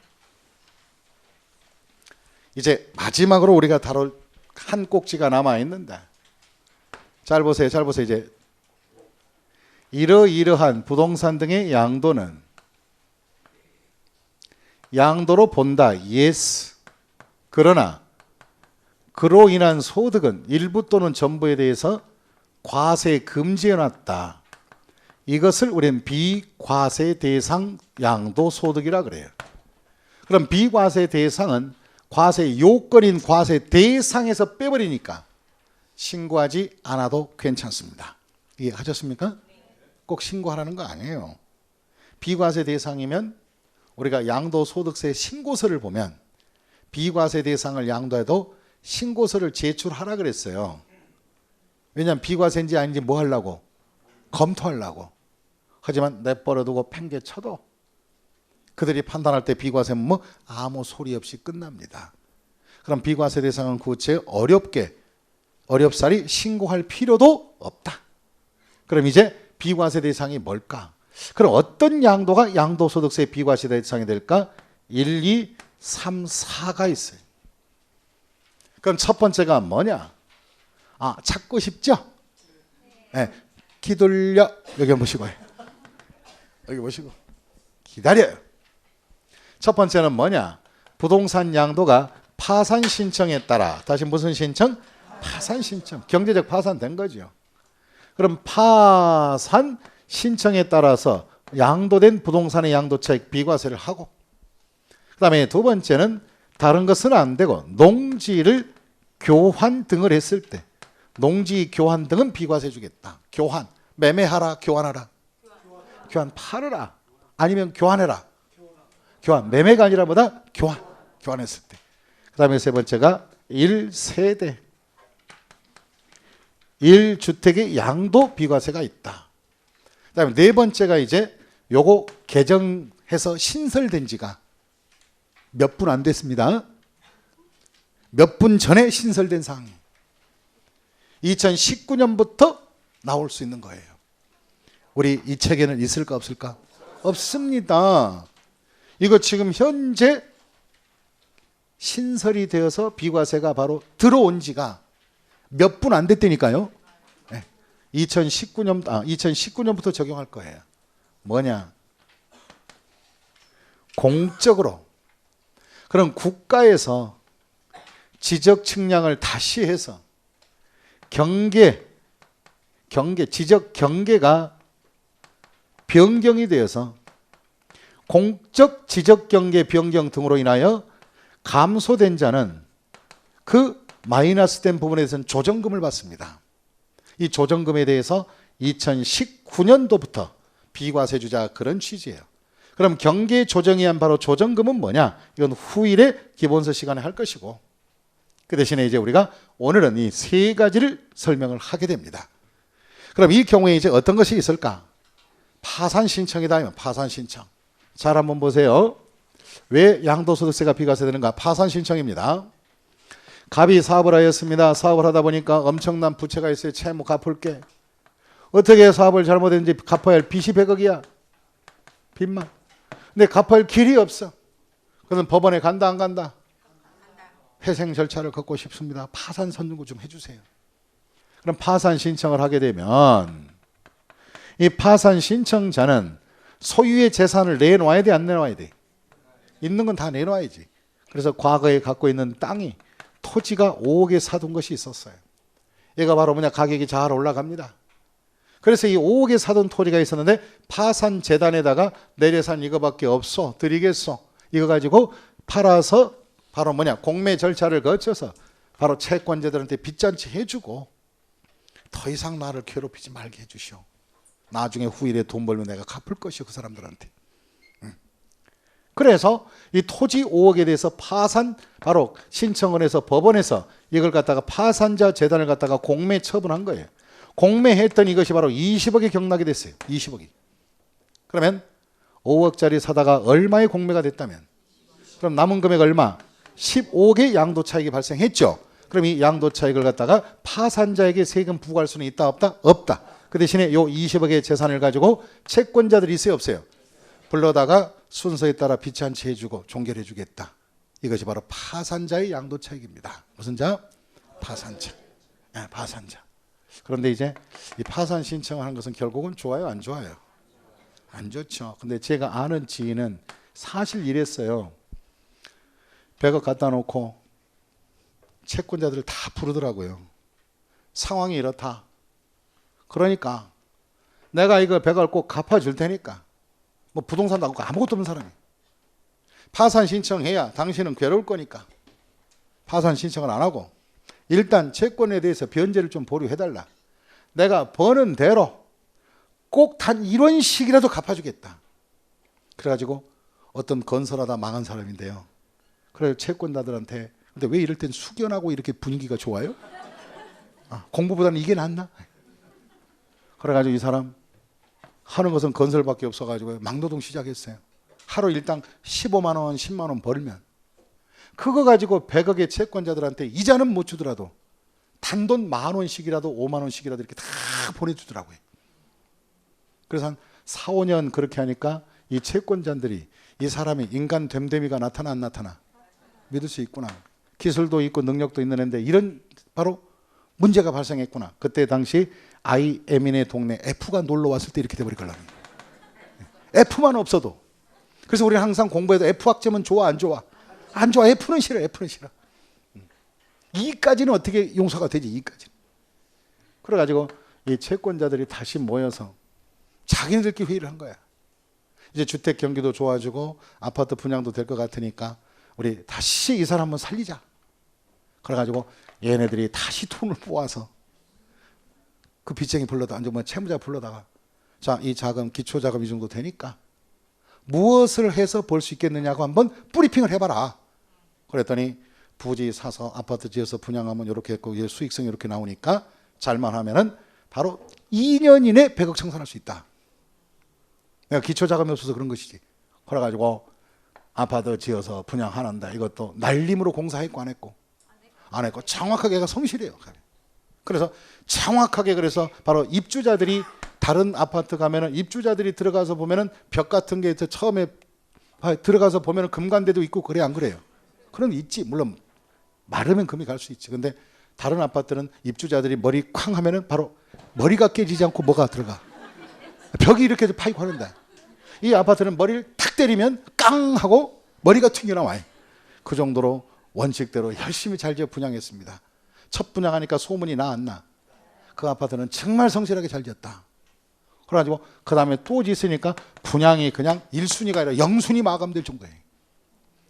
이제 마지막으로 우리가 다룰 한 꼭지가 남아 있는데, 잘 보세요. 이제 이러이러한 부동산 등의 양도는 양도로 본다. yes. 그러나 그로 인한 소득은 일부 또는 전부에 대해서 과세 금지해놨다. 이것을 우리는 비과세 대상 양도소득이라 그래요. 그럼 비과세 대상은 과세 요건인 과세 대상에서 빼버리니까 신고하지 않아도 괜찮습니다. 이해하셨습니까? 꼭 신고하라는 거 아니에요. 비과세 대상이면 우리가 양도소득세 신고서를 보면 비과세 대상을 양도해도 신고서를 제출하라 그랬어요. 왜냐하면 비과세인지 아닌지 뭐 하려고? 검토하려고. 하지만 내버려두고 팽개쳐도 그들이 판단할 때 비과세는 뭐 아무 소리 없이 끝납니다. 그럼 비과세 대상은 구체 어렵사리 신고할 필요도 없다. 그럼 이제 비과세 대상이 뭘까? 그럼 어떤 양도가 양도소득세 비과세 대상이 될까? 1, 2, 3, 4가 있어요. 그럼 첫 번째가 뭐냐? 찾고 싶죠? 네. 기둘려. 여기 보시고. 여기 보시고. 기다려요. 첫 번째는 뭐냐? 부동산 양도가 파산 신청에 따라, 다시 무슨 신청? 파산 신청. 경제적 파산 된 거죠. 그럼 파산 신청에 따라서 양도된 부동산의 양도차익 비과세를 하고, 그 다음에 두 번째는 다른 것은 안 되고 농지를 교환 등을 했을 때 농지 교환 등은 비과세 주겠다. 교환, 매매하라, 교환하라. 교환 팔으라, 아니면 교환해라. 교환, 매매가 아니라 뭐다? 교환, 교환했을 때. 그 다음에 세 번째가 1세대 1주택의 양도 비과세가 있다. 그 다음에 네 번째가 이제 요거 개정해서 신설된 지가 몇 분 안 됐습니다. 몇 분 전에 신설된 사항이에요. 2019년부터 나올 수 있는 거예요. 우리 이 책에는 있을까 없을까? 없습니다. 이거 지금 현재 신설이 되어서 비과세가 바로 들어온 지가 몇 분 안 됐다니까요. 2019년부터 적용할 거예요. 뭐냐? 공적으로. 그럼 국가에서 지적 측량을 다시 해서 지적 경계가 변경이 되어서 공적 지적 경계 변경 등으로 인하여 감소된 자는 그 마이너스 된 부분에 대해서는 조정금을 받습니다. 이 조정금에 대해서 2019년도부터 비과세 주자, 그런 취지예요. 그럼 경계 조정에 의한 바로 조정금은 뭐냐? 이건 후일에 기본서 시간에 할 것이고, 그 대신에 이제 우리가 오늘은 이 세 가지를 설명을 하게 됩니다. 그럼 이 경우에 이제 어떤 것이 있을까? 파산 신청이다 하면 파산 신청. 잘 한번 보세요. 왜 양도소득세가 비과세되는가? 파산 신청입니다. 갑이 사업을 하였습니다. 사업을 하다 보니까 엄청난 부채가 있어요. 채무 갚을게. 어떻게 사업을 잘못했는지 갚아야 할 빚이 100억이야. 빚만. 근데 갚아야 할 길이 없어. 그래서 법원에 간다 안 간다? 회생 절차를 걷고 싶습니다. 파산 선고 좀 해주세요. 그럼 파산 신청을 하게 되면 이 파산 신청자는 소유의 재산을 내놓아야 돼, 안 내놓아야 돼? 있는 건 다 내놓아야지. 그래서 과거에 갖고 있는 땅이, 토지가 5억에 사둔 것이 있었어요. 얘가 바로 뭐냐? 가격이 잘 올라갑니다. 그래서 이 5억에 사둔 토지가 있었는데 파산 재단에다가 내 재산 이거밖에 없어, 드리겠어. 이거 가지고 팔아서 바로 뭐냐? 공매 절차를 거쳐서 바로 채권자들한테 빚잔치 해주고, 더 이상 나를 괴롭히지 말게 해주시오. 나중에 후일에 돈 벌면 내가 갚을 것이오, 그 사람들한테. 그래서 이 토지 5억에 대해서 파산 바로 신청을 해서 법원에서 이걸 갖다가 파산자 재단을 갖다가 공매 처분한 거예요. 공매했던 이것이 바로 20억에 경락이 됐어요. 20억이. 그러면 5억짜리 사다가 얼마의 공매가 됐다면, 그럼 남은 금액 얼마? 15억의 양도 차익이 발생했죠. 그럼 이 양도 차익을 갖다가 파산자에게 세금 부과할 수는 있다 없다? 없다. 그 대신에 요 20억의 재산을 가지고 채권자들이 있어요 없어요? 불러다가 순서에 따라 빚잔치 해주고 종결해 주겠다. 이것이 바로 파산자의 양도 차익입니다. 무슨 자? 파산자. 네, 파산자. 그런데 이제 이 파산 신청을 하는 것은 결국은 좋아요, 안 좋아요? 안 좋죠. 근데 제가 아는 지인은 사실 이랬어요. 100억 갖다 놓고 채권자들을 다 부르더라고요. 상황이 이렇다. 그러니까 내가 이거 100억 꼭 갚아줄 테니까, 뭐 부동산도 안 갖고 아무것도 없는 사람이 파산 신청해야 당신은 괴로울 거니까 파산 신청을 안 하고 일단 채권에 대해서 변제를 좀 보류해달라. 내가 버는 대로 꼭 단 이런 식이라도 갚아주겠다. 그래가지고 어떤 건설하다 망한 사람인데요. 그래 채권자들한테, 근데 왜 이럴 땐 숙연하고 이렇게 분위기가 좋아요? 공부보다는 이게 낫나? 그래가지고 이 사람 하는 것은 건설밖에 없어가지고 막노동 시작했어요. 하루 일당 15만 원, 10만 원 벌면 그거 가지고 100억의 채권자들한테 이자는 못 주더라도 단돈 10,000원씩이라도 5만 원씩이라도 이렇게 다 보내주더라고요. 그래서 한 4, 5년 그렇게 하니까 이 채권자들이 이 사람이 인간 됨됨이가 나타나 안 나타나? 믿을 수 있구나. 기술도 있고 능력도 있는 애인데 이런 바로 문제가 발생했구나. 그때 당시 IM인의 동네 F가 놀러 왔을 때 이렇게 돼버리거든요. F만 없어도. 그래서 우리는 항상 공부해도 F 학점은 좋아 안 좋아? 안 좋아. F는 싫어. F는 싫어. E까지는 어떻게 용서가 되지? E까지는. 그래가지고 이 채권자들이 다시 모여서 자기네들끼리 회의를 한 거야. 이제 주택 경기도 좋아지고 아파트 분양도 될 것 같으니까 우리 다시 이 사람 한번 살리자. 그래가지고 얘네들이 다시 돈을 모아서 그 빚쟁이 불러다가 뭐 채무자 불러다가 자, 이 자금 기초자금 이 정도 되니까 무엇을 해서 벌 수 있겠느냐고 한번 브리핑을 해봐라. 그랬더니 부지 사서 아파트 지어서 분양하면 이렇게 했고 수익성이 이렇게 나오니까 잘만 하면은 바로 2년 이내 100억 청산할 수 있다. 내가 기초자금이 없어서 그런 것이지. 그래가지고 아파트 지어서 분양하는다. 이것도 날림으로 공사했고 안 했고 정확하게 얘가 성실해요. 그래서 정확하게 그래서 바로 입주자들이 다른 아파트 가면은 입주자들이 들어가서 보면은 벽 같은 게 처음에 들어가서 보면은 금관대도 있고 그래 안 그래요? 그런 게 있지. 물론 마르면 금이 갈 수 있지. 근데 다른 아파트는 입주자들이 머리 쾅 하면은 바로 머리가 깨지지 않고 뭐가 들어가. 벽이 이렇게 파이고 하는데 이 아파트는 머리를 탁 때리면 깡 하고 머리가 튕겨나와요. 그 정도로 원칙대로 열심히 잘 지어 분양했습니다. 첫 분양하니까 소문이 나 안 나? 그 아파트는 정말 성실하게 잘 지었다. 그래가지고 그 다음에 또 짓으니까 분양이 그냥 1순위가 아니라 0순위 마감될 정도예요.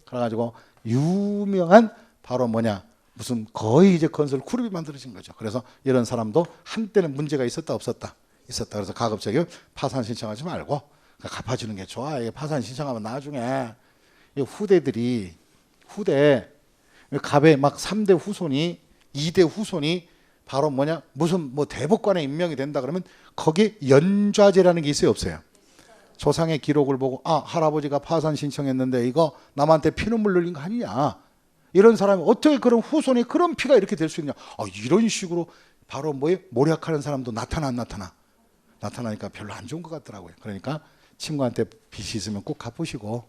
그래가지고 유명한 바로 뭐냐 무슨 거의 이제 건설 그룹이 만들어진 거죠. 그래서 이런 사람도 한때는 문제가 있었다 없었다? 있었다. 그래서 가급적이 파산 신청하지 말고 갚아주는 게 좋아. 이게 파산 신청하면 나중에 후대들이 갑에 막 3대 후손이 2대 후손이 바로 뭐냐 무슨 뭐 대법관에 임명이 된다 그러면 거기에 연좌제라는 게 있어요 없어요? 조상의 기록을 보고 아 할아버지가 파산 신청했는데 이거 남한테 피눈물 흘린 거 아니냐 이런 사람이 어떻게 그런 후손이 그런 피가 이렇게 될 수 있냐 이런 식으로 바로 뭐에 몰약하는 사람도 나타나니까 별로 안 좋은 것 같더라고요. 그러니까 친구한테 빚이 있으면 꼭 갚으시고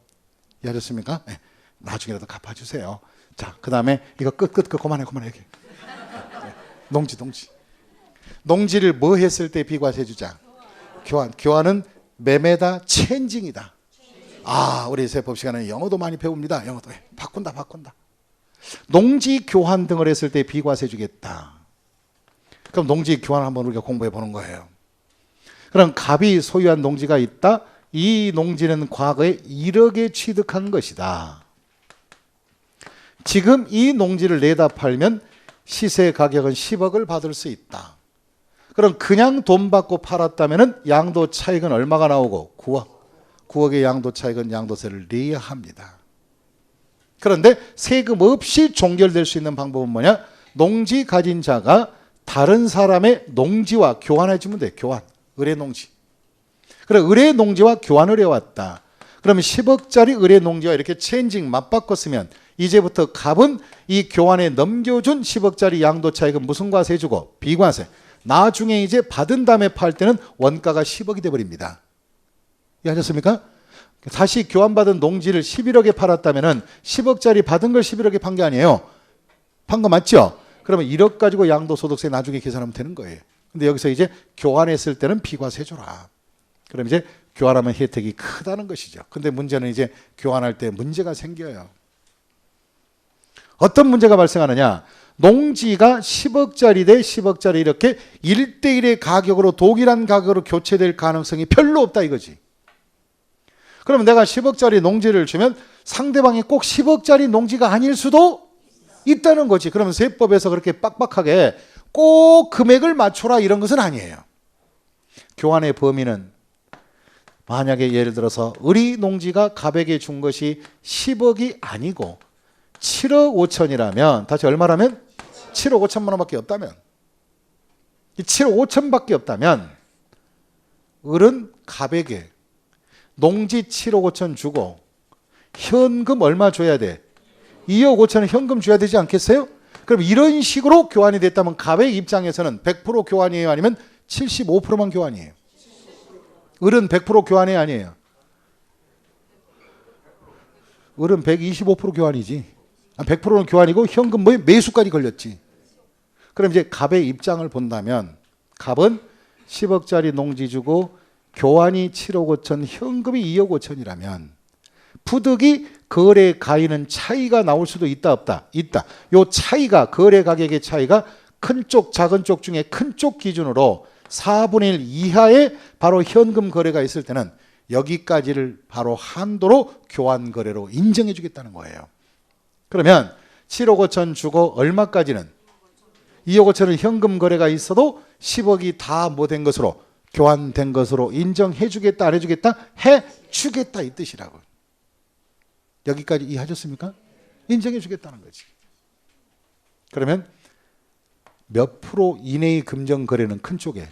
이해하셨습니까? 네, 나중에라도 갚아주세요. 자, 그 다음에 이거 끝 그만해 여기. 농지를 뭐 했을 때 비과세주자? 교환은 매매다 체인징이다. 우리 세법 시간에 영어도 많이 배웁니다. 영어도 바꾼다. 농지 교환 등을 했을 때 비과세 주겠다. 그럼 농지 교환을 한번 우리가 공부해 보는 거예요. 그럼 갑이 소유한 농지가 있다. 이 농지는 과거에 1억에 취득한 것이다. 지금 이 농지를 내다 팔면 시세 가격은 10억을 받을 수 있다. 그럼 그냥 돈 받고 팔았다면 양도 차익은 얼마가 나오고 9억의 양도 차익은 양도세를 내야 합니다. 그런데 세금 없이 종결될 수 있는 방법은 뭐냐? 농지 가진 자가 다른 사람의 농지와 교환해 주면 돼. 교환. 의뢰농지. 그래 의뢰농지와 교환을 해왔다. 그러면 10억짜리 의뢰농지와 이렇게 체인징 맞바꿨으면 이제부터 갑은 이 교환에 넘겨준 10억짜리 양도 차익은 무슨 과세 주고? 비과세. 나중에 이제 받은 다음에 팔 때는 원가가 10억이 돼버립니다. 이해하셨습니까? 다시 교환받은 농지를 11억에 팔았다면 10억짜리 받은 걸 11억에 판 게 아니에요. 판 거 맞죠? 그러면 1억 가지고 양도소득세 나중에 계산하면 되는 거예요. 근데 여기서 이제 교환했을 때는 비과세 줘라. 그럼 이제 교환하면 혜택이 크다는 것이죠. 근데 문제는 이제 교환할 때 문제가 생겨요. 어떤 문제가 발생하느냐? 농지가 10억짜리 대 10억짜리 이렇게 1대1의 가격으로 동일한 가격으로 교체될 가능성이 별로 없다 이거지. 그러면 내가 10억짜리 농지를 주면 상대방이 꼭 10억짜리 농지가 아닐 수도 있다는 거지. 그러면 세법에서 그렇게 빡빡하게 꼭 금액을 맞춰라 이런 것은 아니에요. 교환의 범위는 만약에 예를 들어서 을이 농지가 갑에게 준 것이 10억이 아니고 7억 5천이라면 다시 얼마라면? 7억 5천만 원밖에 없다면 이 7억 5천밖에 없다면 을은 갑에게 농지 7억 5천 주고 현금 얼마 줘야 돼? 2억 5천은 현금 줘야 되지 않겠어요? 그럼 이런 식으로 교환이 됐다면 갑의 입장에서는 100% 교환이에요? 아니면 75%만 교환이에요? 을은 100% 교환이 아니에요. 을은 125% 교환이지. 100%는 교환이고 현금 뭐 매수까지 걸렸지. 그럼 이제 갑의 입장을 본다면 갑은 10억짜리 농지 주고 교환이 7억 5천, 현금이 2억 5천이라면 부득이 거래 가액은 차이가 나올 수도 있다 없다? 있다. 요 차이가 거래 가격의 차이가 큰 쪽 작은 쪽 중에 큰 쪽 기준으로 4분의 1 이하의 바로 현금 거래가 있을 때는 여기까지를 바로 한도로 교환 거래로 인정해 주겠다는 거예요. 그러면 7억 5천 주고 얼마까지는 2억 5천을 현금 거래가 있어도 10억이 다 뭐 된 것으로 교환된 것으로 인정해 주겠다 안 해 주겠다? 해 주겠다 이 뜻이라고. 여기까지 이해하셨습니까? 인정해 주겠다는 거지. 그러면 몇 프로 이내의 금전 거래는 큰 쪽에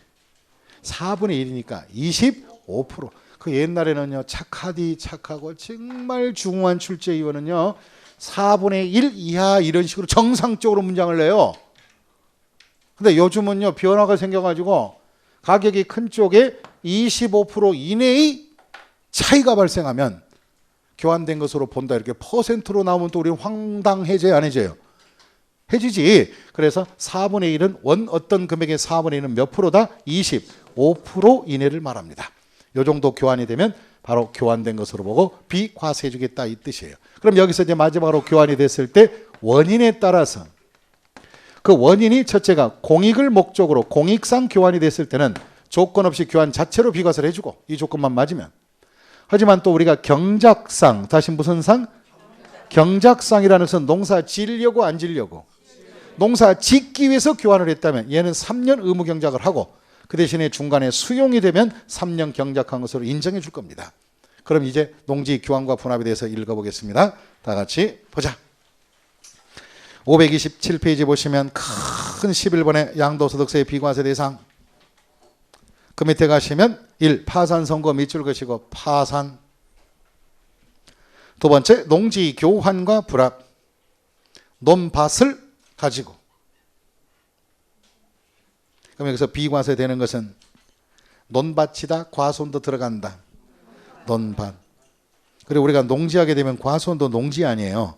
4분의 1이니까 25%. 그 옛날에는요 착하디 착하고 정말 중후한 출제위원은요 4분의 1 이하 이런 식으로 정상적으로 문장을 내요. 근데 요즘은요 변화가 생겨가지고 가격이 큰 쪽에 25% 이내의 차이가 발생하면 교환된 것으로 본다 이렇게 퍼센트로 나오면 또 우리는 황당해져요 안 해져요? 해지지. 그래서 4분의 1은 어떤 금액의 4분의 1은 몇 프로다? 25% 이내를 말합니다. 이 정도 교환이 되면 바로 교환된 것으로 보고 비과세해 주겠다 이 뜻이에요. 그럼 여기서 이제 마지막으로 교환이 됐을 때 원인에 따라서 그 원인이 첫째가 공익을 목적으로 공익상 교환이 됐을 때는 조건 없이 교환 자체로 비과세를 해주고 이 조건만 맞으면. 하지만 또 우리가 경작상, 다시 무슨 상? 경작상이라는 것은 농사 지으려고 안 지으려고 농사 짓기 위해서 교환을 했다면 얘는 3년 의무 경작을 하고 그 대신에 중간에 수용이 되면 3년 경작한 것으로 인정해 줄 겁니다. 그럼 이제 농지 교환과 분합에 대해서 읽어보겠습니다. 다 같이 보자. 527페이지 보시면 큰 11번의 양도소득세의 비과세 대상 그 밑에 가시면 1. 파산 선고 밑줄 그시고 파산. 두 번째 농지 교환과 불합. 논밭을 가지고. 그럼 여기서 비과세 되는 것은 논밭이다 과수원도 들어간다. 논밭. 그리고 우리가 농지하게 되면 과수원도 농지 아니에요.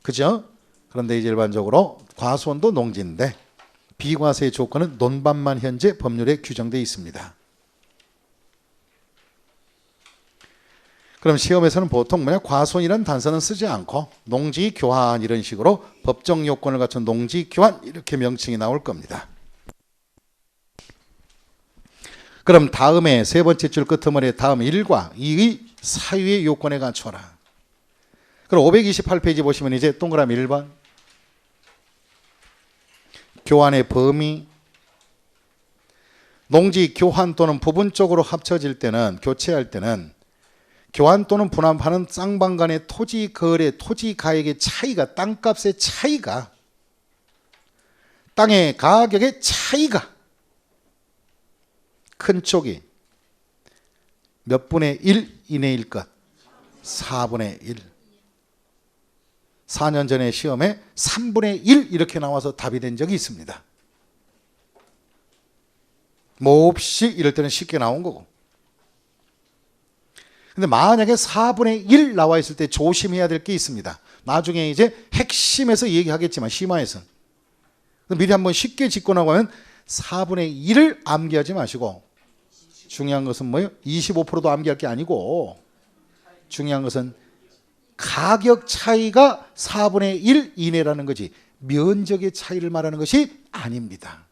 그죠? 그런데 이제 일반적으로 과수원도 농지인데 비과세의 조건은 논밭만 현재 법률에 규정되어 있습니다. 그럼 시험에서는 보통 과수원이라는 단서는 쓰지 않고 농지 교환 이런 식으로 법정 요건을 갖춘 농지 교환 이렇게 명칭이 나올 겁니다. 그럼 다음에 세 번째 줄 끄트머리에 다음 1과 2의 사유의 요건에 갖춰라. 그럼 528페이지 보시면 이제 동그라미 1번 교환의 범위. 농지 교환 또는 부분적으로 합쳐질 때는 교체할 때는 교환 또는 분합하는 쌍방 간의 토지 거래, 토지 가액의 차이가 땅값의 차이가 땅의 가격의 차이가 큰 쪽이 몇 분의 1 이내일 것? 4분의 1. 4년 전에 시험에 3분의 1 이렇게 나와서 답이 된 적이 있습니다. 몹시 이럴 때는 쉽게 나온 거고. 근데 만약에 4분의 1 나와 있을 때 조심해야 될 게 있습니다. 나중에 이제 핵심에서 얘기하겠지만 심화에서 미리 한번 쉽게 짚고 나가면 4분의 1을 암기하지 마시고 중요한 것은 뭐예요? 25%도 암기할 게 아니고 중요한 것은 가격 차이가 4분의 1 이내라는 거지 면적의 차이를 말하는 것이 아닙니다.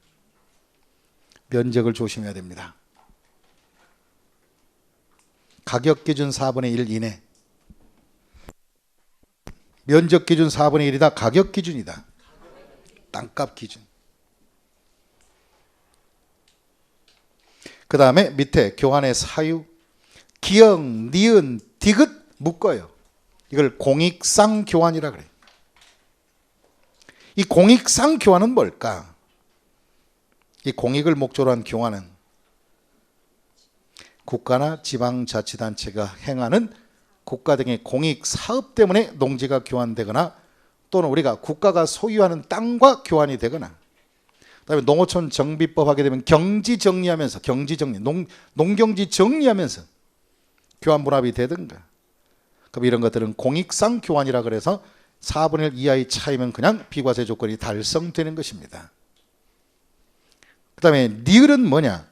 면적을 조심해야 됩니다. 가격 기준 4분의 1 이내. 면적 기준 4분의 1이다. 가격 기준이다. 땅값 기준. 그 다음에 밑에 교환의 사유. 기역, 니은, 디귿 묶어요. 이걸 공익상 교환이라 그래요. 이 공익상 교환은 뭘까? 이 공익을 목적으로 한 교환은 국가나 지방자치단체가 행하는 국가 등의 공익 사업 때문에 농지가 교환되거나 또는 우리가 국가가 소유하는 땅과 교환이 되거나 그다음에 농어촌 정비법 하게 되면 경지 정리하면서 경지정리 농경지 정리하면서 교환 분합이 되든가 그럼 이런 것들은 공익상 교환이라 그래서 4분의 1 이하의 차이면 그냥 비과세 조건이 달성되는 것입니다. 그 다음에 니을은 뭐냐?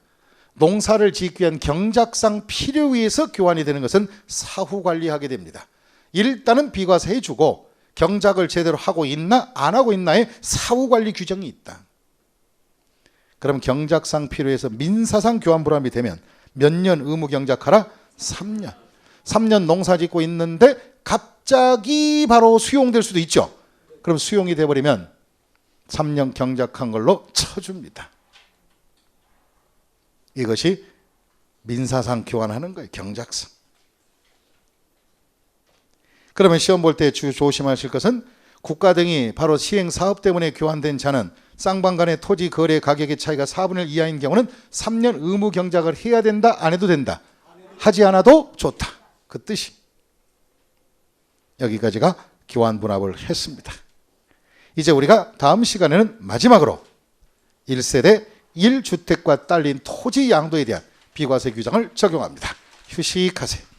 농사를 짓기 위한 경작상 필요에 의해서 교환이 되는 것은 사후 관리하게 됩니다. 일단은 비과세 해주고 경작을 제대로 하고 있나 안 하고 있나에 사후 관리 규정이 있다. 그럼 경작상 필요해서 민사상 교환 불합이 되면 몇 년 의무 경작하라? 3년. 3년 농사 짓고 있는데 갑자기 바로 수용될 수도 있죠. 그럼 수용이 돼버리면 3년 경작한 걸로 쳐줍니다. 이것이 민사상 교환하는 거예요. 경작상. 그러면 시험 볼 때 조심하실 것은 국가 등이 바로 시행사업 때문에 교환된 자는 쌍방 간의 토지 거래 가격의 차이가 4분의 1 이하인 경우는 3년 의무 경작을 해야 된다? 안 해도 된다? 하지 않아도 좋다. 그 뜻이. 여기까지가 교환 분합을 했습니다. 이제 우리가 다음 시간에는 마지막으로 1세대 1주택과 딸린 토지 양도에 대한 비과세 규정을 적용합니다. 휴식하세요.